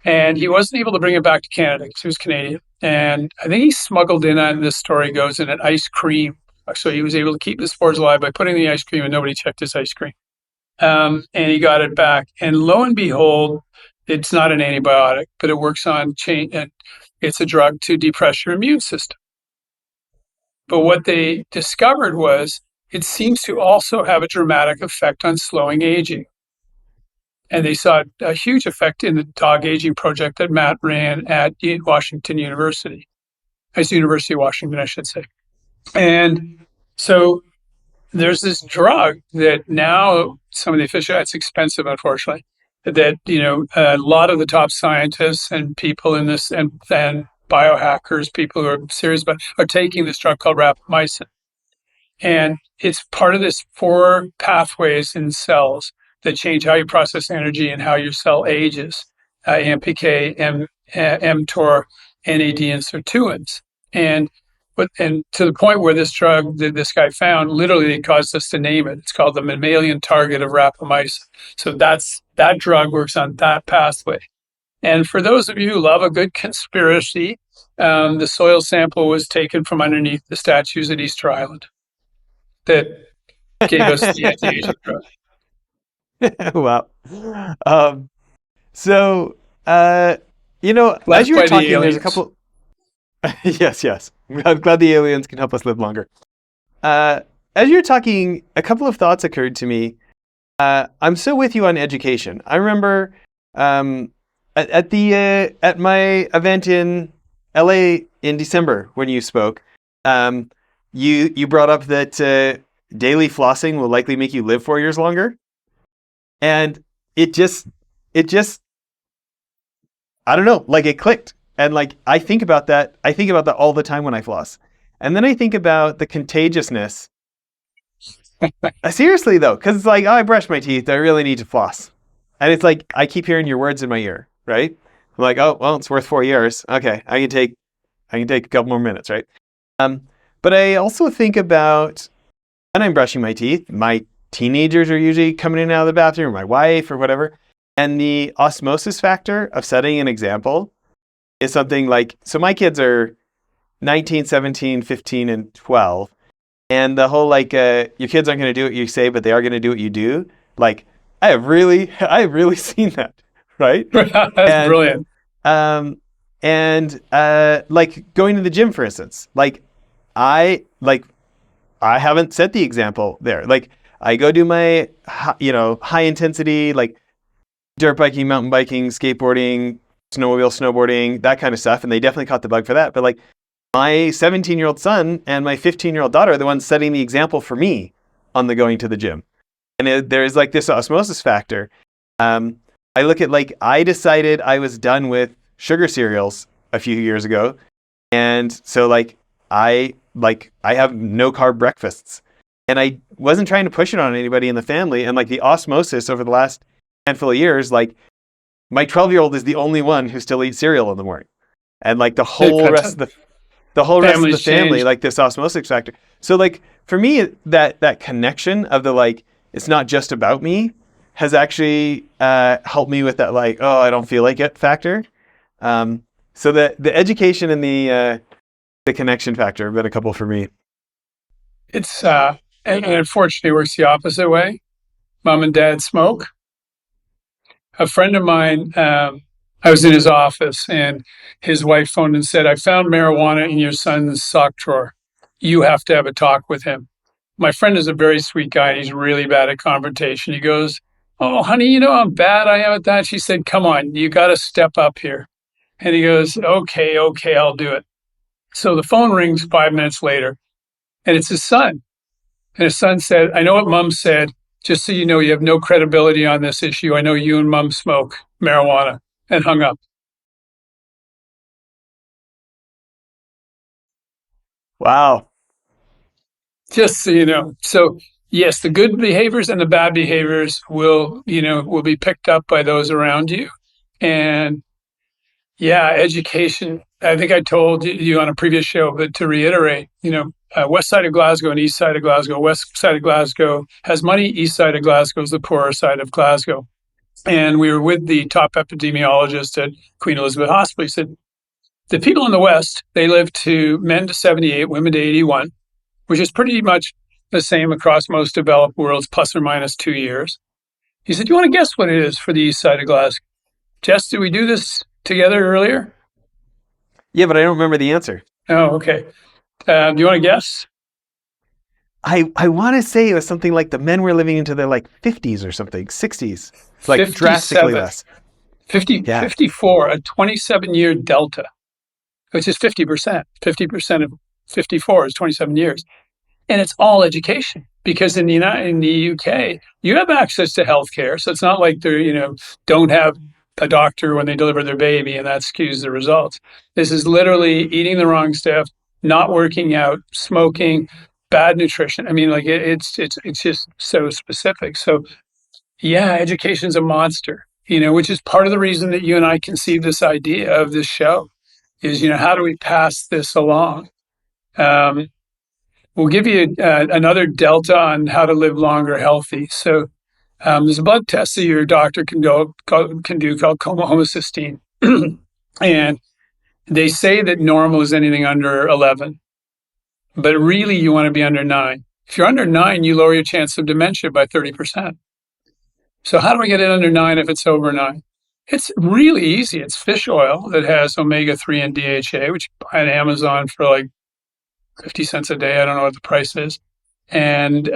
And he wasn't able to bring it back to Canada because he was Canadian. And I think he smuggled in, on this story goes, in an ice cream. So he was able to keep the spores alive by putting the ice cream, and nobody checked his ice cream. And he got it back. And lo and behold, it's not an antibiotic, but it works on it's a drug to depress your immune system. But what they discovered was it seems to also have a dramatic effect on slowing aging. And they saw a huge effect in the dog aging project that Matt ran at Washington University. It's University of Washington, I should say. And so there's this drug that now some of the official, it's expensive, unfortunately, that, a lot of the top scientists and people in this and biohackers, people who are serious about, are taking this drug called rapamycin. And it's part of this 4 pathways in cells that change how you process energy and how your cell ages, AMPK, mTOR, NAD, and sirtuins. And to the point where this drug that this guy found, literally it caused us to name it. It's called the mammalian target of rapamycin. So that drug works on that pathway. And for those of you who love a good conspiracy, the soil sample was taken from underneath the statues at Easter Island that gave us the anti-aging drug. Wow. So, as you were talking, there's a couple. Yes. I'm glad the aliens can help us live longer. As you're talking, a couple of thoughts occurred to me. I'm so with you on education. I remember at my event in LA in December when you spoke, you brought up that daily flossing will likely make you live 4 years longer. And it just, I don't know, like it clicked. And like, I think about that all the time when I floss. And then I think about the contagiousness. Seriously though, because it's like, oh, I brush my teeth. I really need to floss. And it's like, I keep hearing your words in my ear, right? I'm like, oh, well, it's worth 4 years. Okay. I can take a couple more minutes, right? But I also think about when I'm brushing my teeth, my teenagers are usually coming in and out of the bathroom, or my wife or whatever. And the osmosis factor of setting an example is something like, so my kids are 19, 17, 15, and 12. And the whole like, your kids aren't going to do what you say, but they are going to do what you do. Like, I have really seen that, right? That's brilliant. Like going to the gym, for instance, like I haven't set the example there. Like I go do my, high intensity, like dirt biking, mountain biking, skateboarding, snowboarding, that kind of stuff. And they definitely caught the bug for that. But like my 17-year-old son and my 15-year-old daughter are the ones setting the example for me on the going to the gym. And there's like this osmosis factor. I look at like, I decided I was done with sugar cereals a few years ago. And so like, I have no carb breakfasts. And I wasn't trying to push it on anybody in the family. And like the osmosis over the last handful of years, like my 12-year-old is the only one who still eats cereal in the morning. And like the whole rest of the the whole rest of the Families family, change. like this osmosis factor. So like for me, that connection of the like, it's not just about me, has actually helped me with that like, oh, I don't feel like it factor. So the education and the connection factor have been a couple for me. It's and unfortunately, it works the opposite way. Mom and dad smoke. A friend of mine, I was in his office, and his wife phoned and said, "I found marijuana in your son's sock drawer. You have to have a talk with him." My friend is a very sweet guy. He's really bad at confrontation. He goes, "Oh, honey, you know how bad I am at that." She said, "Come on, you got to step up here." And he goes, "Okay, okay, I'll do it." So the phone rings 5 minutes later, and it's his son. And his son said, "I know what mom said. Just so you know, you have no credibility on this issue. I know you and mom smoke marijuana," and hung up. Wow. Just so you know. So yes, the good behaviors and the bad behaviors will be picked up by those around you. And yeah, education. I think I told you on a previous show, but to reiterate, west side of Glasgow and east side of Glasgow. West side of Glasgow has money. East side of Glasgow is the poorer side of Glasgow. And we were with the top epidemiologist at Queen Elizabeth Hospital. He said, the people in the West, they live to men to 78, women to 81, which is pretty much the same across most developed worlds, plus or minus 2 years. He said, "You want to guess what it is for the east side of Glasgow?" Jess, did we do this together earlier? Yeah, but I don't remember the answer. Oh, okay. Do you want to guess? I want to say it was something like the men were living into their like 50s or something, 60s. Like drastically 57, less. 50, Yeah. 54, a 27-year delta, which is 50%. 50% of 54 is 27 years. And it's all education because in the UK, you have access to healthcare. So it's not like don't have a doctor when they deliver their baby and that skews the results. This is literally eating the wrong stuff, not working out, smoking, bad nutrition. I mean, like it's just so specific. So yeah, education's a monster, which is part of the reason that you and I conceived this idea of this show is, how do we pass this along? Um, we'll give you another delta on how to live longer healthy. So there's a blood test that your doctor can do called homocysteine, and they say that normal is anything under 11, but really you want to be under 9. If you're under 9, you lower your chance of dementia by 30%. So how do we get it under 9 if it's over 9? It's really easy. It's fish oil that has omega-3 and DHA, which you buy on Amazon for like 50 cents a day. I don't know what the price is. And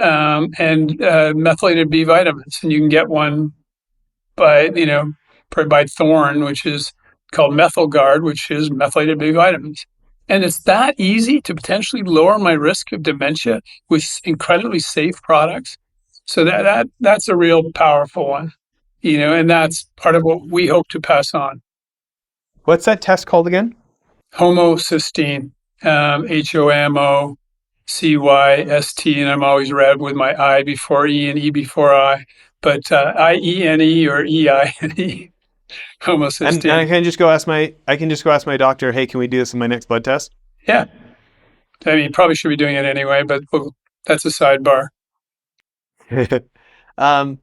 methylated B vitamins. And you can get one by Thorne, which is called Methyl Guard, which is methylated B vitamins. And it's that easy to potentially lower my risk of dementia with incredibly safe products. So that's a real powerful one, and that's part of what we hope to pass on. What's that test called again? Homocysteine, HOMOCYST, and I'm always red with my I before E and E before I, but IENE or EINE, And homocysteine. I can just go ask my doctor, hey, can we do this in my next blood test? Yeah, I mean, you probably should be doing it anyway, but that's a sidebar. um,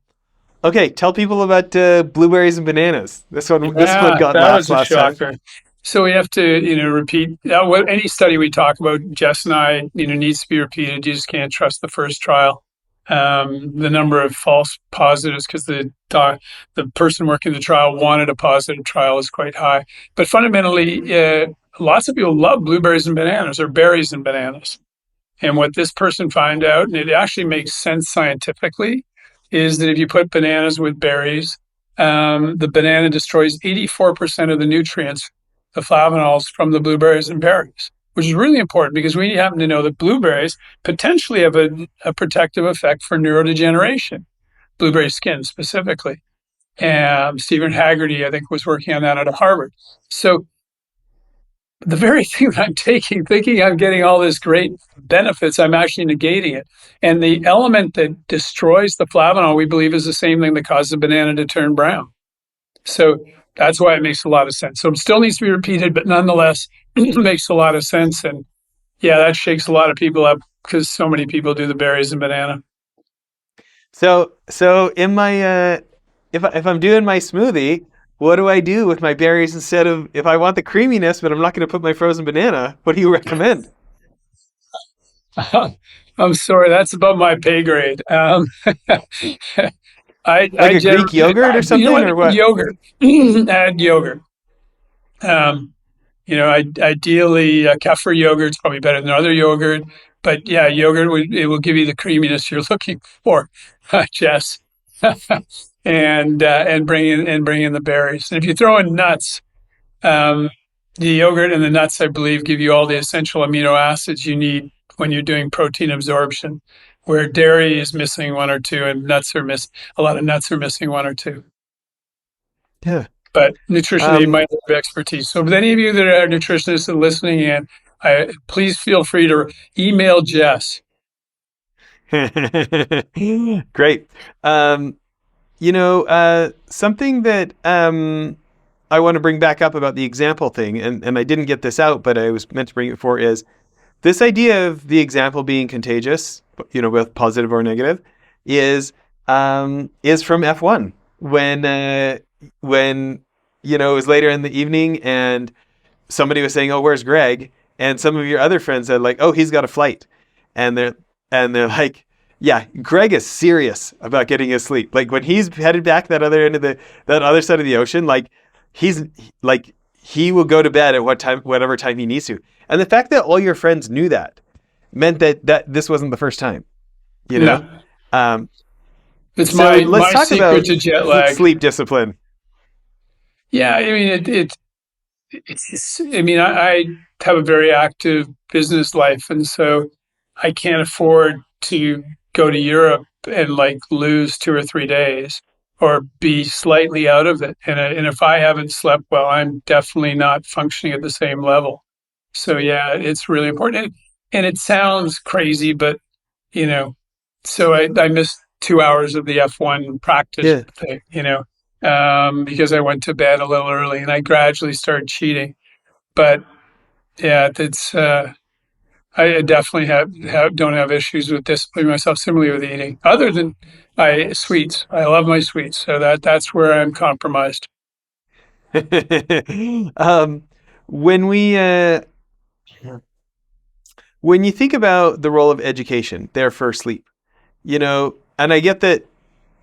okay, tell people about blueberries and bananas. This one Yeah, got that laughs was a last time. shocker. So we have to, repeat any study we talk about. Jess and I, needs to be repeated. You just can't trust the first trial. The number of false positives because the person working the trial wanted a positive trial is quite high. But fundamentally, lots of people love blueberries and bananas or berries and bananas. And what this person found out, and it actually makes sense scientifically, is that if you put bananas with berries, the banana destroys 84% of the nutrients, the flavonols from the blueberries and berries, which is really important because we happen to know that blueberries potentially have a protective effect for neurodegeneration, blueberry skin specifically. And Stephen Haggerty, I think, was working on that at Harvard. So the very thing that I'm taking, thinking I'm getting all this great benefits, I'm actually negating it. And the element that destroys the flavanol, we believe, is the same thing that causes a banana to turn brown. So That's why it makes a lot of sense. So it still needs to be repeated, but nonetheless, it makes a lot of sense. And yeah, that shakes a lot of people up because so many people do the berries and banana. So in my if I'm doing my smoothie, what do I do with my berries instead of if I want the creaminess, but I'm not going to put my frozen banana? What do you recommend? I'm sorry, that's above my pay grade. Like I a Greek generally, yogurt or you know something, what, or what? yogurt, add yogurt. Um, ideally, kefir yogurt's probably better than other yogurt, but yeah, it will give you the creaminess you're looking for, Jess. And bring in the berries. And if you throw in nuts, um, the yogurt and the nuts, I believe, give you all the essential amino acids you need when you're doing protein absorption, where dairy is missing one or two, and a lot of nuts are missing one or two. Yeah. But nutrition aid Um, might have expertise. So, with any of you that are nutritionists and listening in, please feel free to email Jess. Great. Um, something that I want to bring back up about the example thing, and I didn't get this out, but I was meant to bring it for is this idea of the example being contagious, both positive or negative, is from F1 when it was later in the evening and somebody was saying, "Oh, where's Greg?" And some of your other friends said, like, "Oh, he's got a flight," and they're like, "Yeah, Greg is serious about getting his sleep. Like when he's headed back that other side of the ocean, like he's like he will go to bed at whatever time he needs to." And the fact that all your friends knew that meant that this wasn't the first time, you know. No, Um, it's so let's my talk secret about to jet lag. sleep discipline. Yeah, I mean I have a very active business life, and so I can't afford to go to Europe and like lose 2 or 3 days or be slightly out of it. And if I haven't slept well, I'm definitely not functioning at the same level. So yeah, it's really important. And it sounds crazy, but you know, so I missed 2 hours of the F1 practice Yeah. thing, because I went to bed a little early and I gradually started cheating. But yeah, I definitely don't have issues with disciplining myself. Similarly with eating, other than sweets. I love my sweets, so that's where I'm compromised. um, when we when you think about the role of education there for sleep, and I get that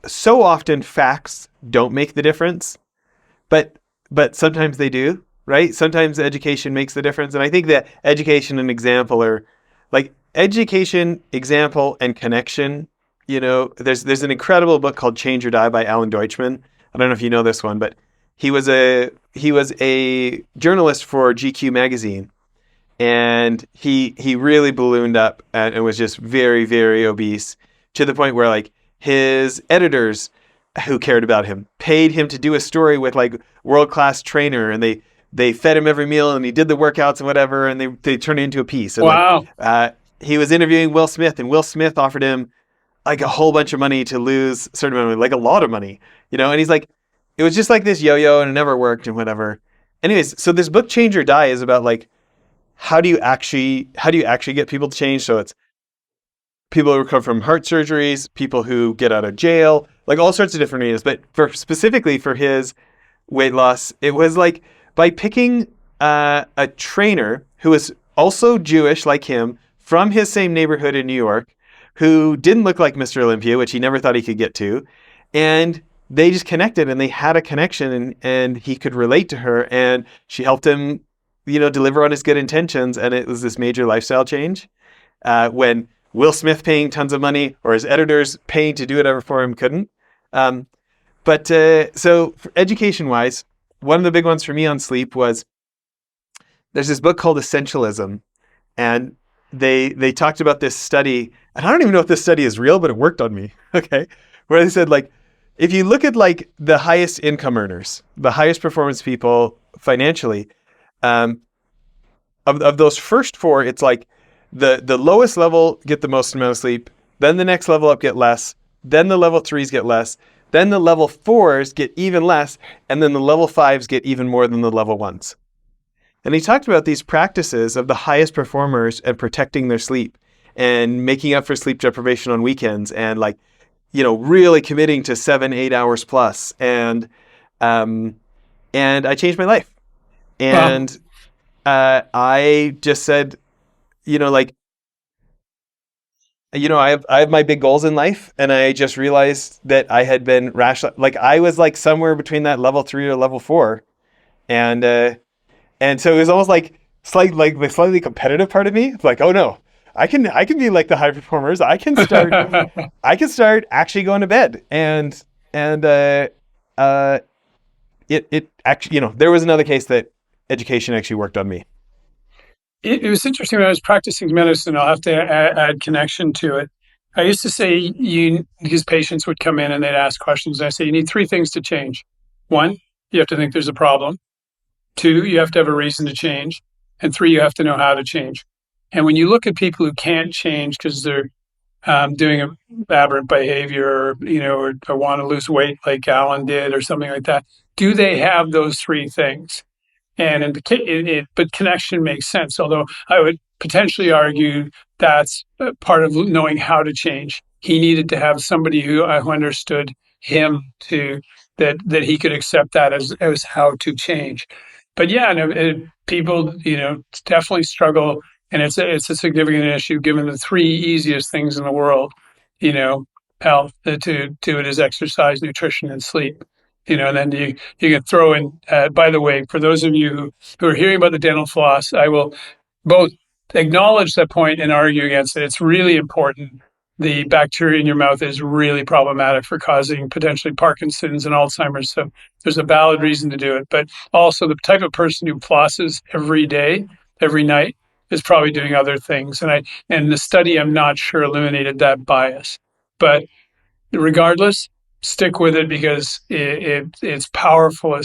so often facts don't make the difference, but sometimes they do, right? Sometimes education makes the difference, and I think that education and example are like education, example, and connection. There's an incredible book called Change or Die by Alan Deutschman. I don't know if you know this one, but he was a journalist for GQ magazine, and he really ballooned up and was just very, very obese to the point where like his editors who cared about him paid him to do a story with like world class trainer, and they fed him every meal and he did the workouts and whatever, and they turned it into a piece. And like Wow, he was interviewing Will Smith, and Will Smith offered him like a whole bunch of money to lose a certain amount of money, like a lot of money, and he's like, it was just like this yo-yo and it never worked and whatever. Anyways, so this book Change or Die is about like how do you actually get people to change? So it's people who come from heart surgeries, people who get out of jail, like all sorts of different areas. But specifically for his weight loss, it was like by picking a trainer who was also Jewish like him from his same neighborhood in New York, who didn't look like Mr. Olympia, which he never thought he could get to. And they just connected and they had a connection, and he could relate to her, and she helped him, deliver on his good intentions. And it was this major lifestyle change when Will Smith paying tons of money or his editors paying to do whatever for him couldn't. Um, so education wise, one of the big ones for me on sleep was there's this book called Essentialism, and they talked about this study, and I don't even know if this study is real, but it worked on me. Okay, where they said like if you look at like the highest income earners, the highest performance people financially, um, of those first four, it's like the lowest level get the most amount of sleep, then the next level up get less, then the level threes get less, Then the level 4s get even less, and then the level 5s get even more than the level 1s. And he talked about these practices of the highest performers and protecting their sleep and making up for sleep deprivation on weekends and like, really committing to 7-8 hours plus. And I changed my life. Well, And I just said, like, I have my big goals in life, and I just realized that I had been rational. Like I was like somewhere between that level 3 or level 4, and so it was almost like like the slightly competitive part of me, like, oh no, I can be like the high performers. I can start actually going to bed, and it actually, there was another case that education actually worked on me. it was interesting when I was practicing medicine. I'll have to add connection to it. I used to say because patients would come in and they'd ask questions. And I say, you need three things to change. One, you have to think there's a problem. Two, you have to have a reason to change. And three, you have to know how to change. And when you look at people who can't change because they're doing a aberrant behavior, or want to lose weight like Alan did, or something like that, do they have those three things? And but connection makes sense. Although I would potentially argue that's part of knowing how to change. He needed to have somebody who understood him to that he could accept that as how to change. But yeah, no, people definitely struggle, and it's a significant issue given the three easiest things in the world. You know, health to do it is exercise, nutrition, and sleep. And then you can throw in. By the way, for those of you who are hearing about the dental floss, I will both acknowledge that point and argue against it. It's really important. The bacteria in your mouth is really problematic for causing potentially Parkinson's and Alzheimer's. So there's a valid reason to do it. But also, the type of person who flosses every day, every night, is probably doing other things. And the study, I'm not sure, eliminated that bias. But regardless, stick with it because it's powerful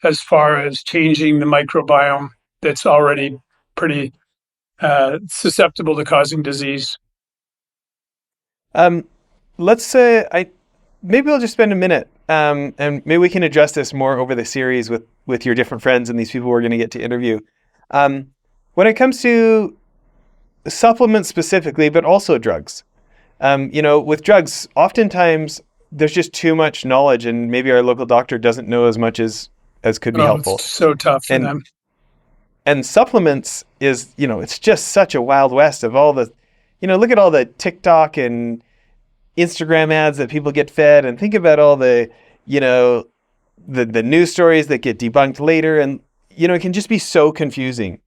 as far as changing the microbiome that's already pretty susceptible to causing disease. Um, let's say maybe I'll just spend a minute, and maybe we can address this more over the series with your different friends and these people we're going to get to interview. Um, when it comes to supplements specifically, but also drugs, with drugs, oftentimes there's just too much knowledge, and maybe our local doctor doesn't know as much as could be Oh, it's helpful. so tough for And them. and supplements is, it's just such a wild west of all the, look at all the TikTok and Instagram ads that people get fed, and think about all the, you know, the news stories that get debunked later, and it can just be so confusing.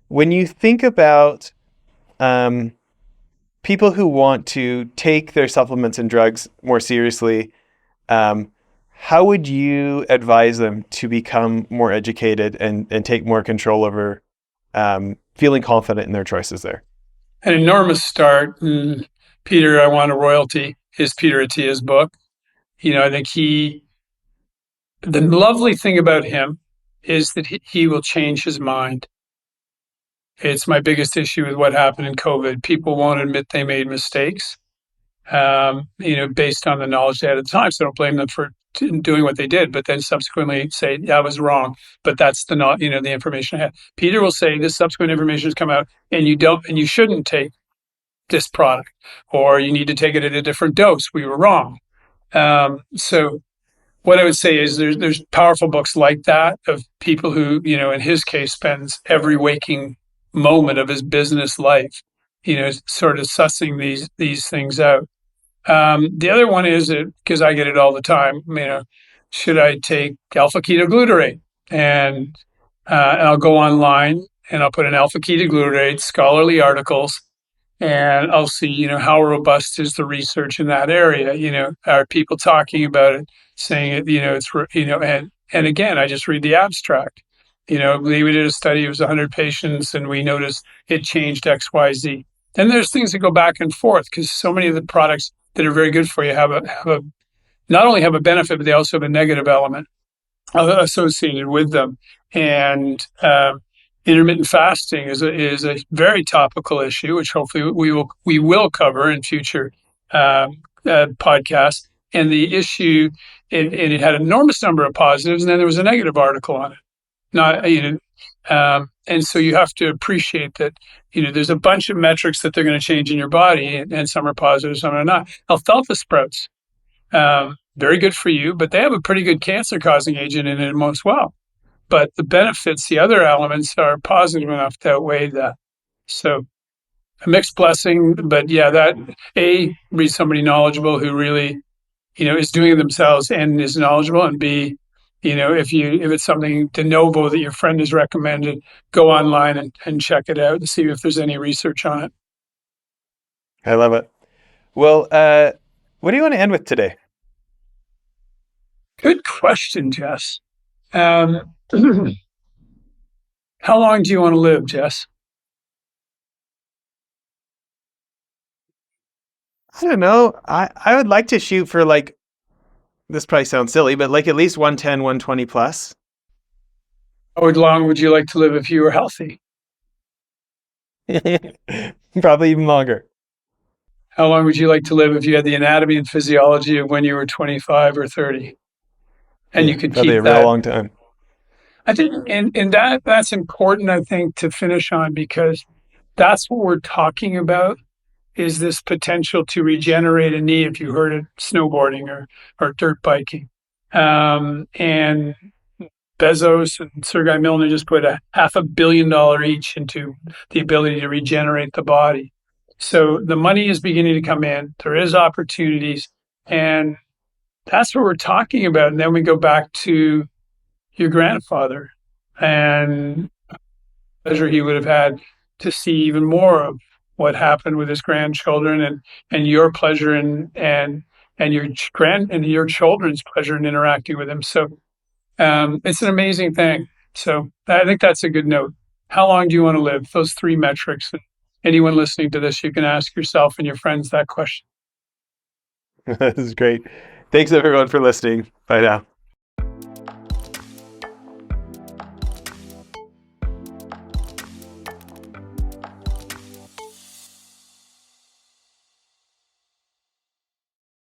When you think about um, people who want to take their supplements and drugs more seriously, um, how would you advise them to become more educated and take more control over feeling confident in their choices there? An enormous start. And Peter, I Want a Royalty is Peter Attia's book. I think the lovely thing about him is that he will change his mind. It's my biggest issue with what happened in COVID. People won't admit they made mistakes, based on the knowledge they had at the time. So I don't blame them for doing what they did, but then subsequently say, yeah, I was wrong. But that's the information I had. Peter will say this subsequent information has come out and you shouldn't take this product, or you need to take it at a different dose. We were wrong. So what I would say is there's powerful books like that of people who, in his case, spends every waking moment of his business life, sort of sussing these things out. The other one is because I get it all the time, should I take alpha ketoglutarate? And I'll go online and I'll put in alpha ketoglutarate scholarly articles, and I'll see, how robust is the research in that area? Are people talking about it, saying it, and again, I just read the abstract. We did a study, it was 100 patients, and we noticed it changed X, Y, Z. Then there's things that go back and forth because so many of the products that are very good for you have a not only have a benefit, but they also have a negative element associated with them. And intermittent fasting is a very topical issue, which hopefully we will cover in future podcasts. And the issue, it had an enormous number of positives, and then there was a negative article on it. Not, and so you have to appreciate that, there's a bunch of metrics that they're going to change in your body, and some are positive, some are not. Alfalfa sprouts, very good for you, but they have a pretty good cancer causing agent in it as well. But the benefits, the other elements are positive enough to outweigh that. So a mixed blessing, but yeah, that be somebody knowledgeable who really, is doing it themselves and is knowledgeable, and B, if it's something de novo that your friend has recommended, go online and check it out and see if there's any research on it. I love it. Well, what do you want to end with today? Good question, Jess. How long do you want to live, Jess? I don't know. I would like to shoot for like, this probably sounds silly, but like at least 110, 120 plus. How long would you like to live if you were healthy? Probably even longer. How long would you like to live if you had the anatomy and physiology of when you were 25 or 30? And Yeah, you could probably keep a real that. long time. I think, and that's important, I think, to finish on, because that's what we're talking about, is this potential to regenerate a knee if you hurt it snowboarding or dirt biking. And Bezos and Sergey Milner just put a $500 million each into the ability to regenerate the body. So the money is beginning to come in. There is opportunities, and that's what we're talking about. And then we go back to your grandfather and pleasure he would have had to see even more of what happened with his grandchildren, and your pleasure and your children's pleasure in interacting with him. So it's an amazing thing. So I think that's a good note. How long do you want to live? Those three metrics. And anyone listening to this, you can ask yourself and your friends that question. This is great. Thanks everyone for listening. Bye now.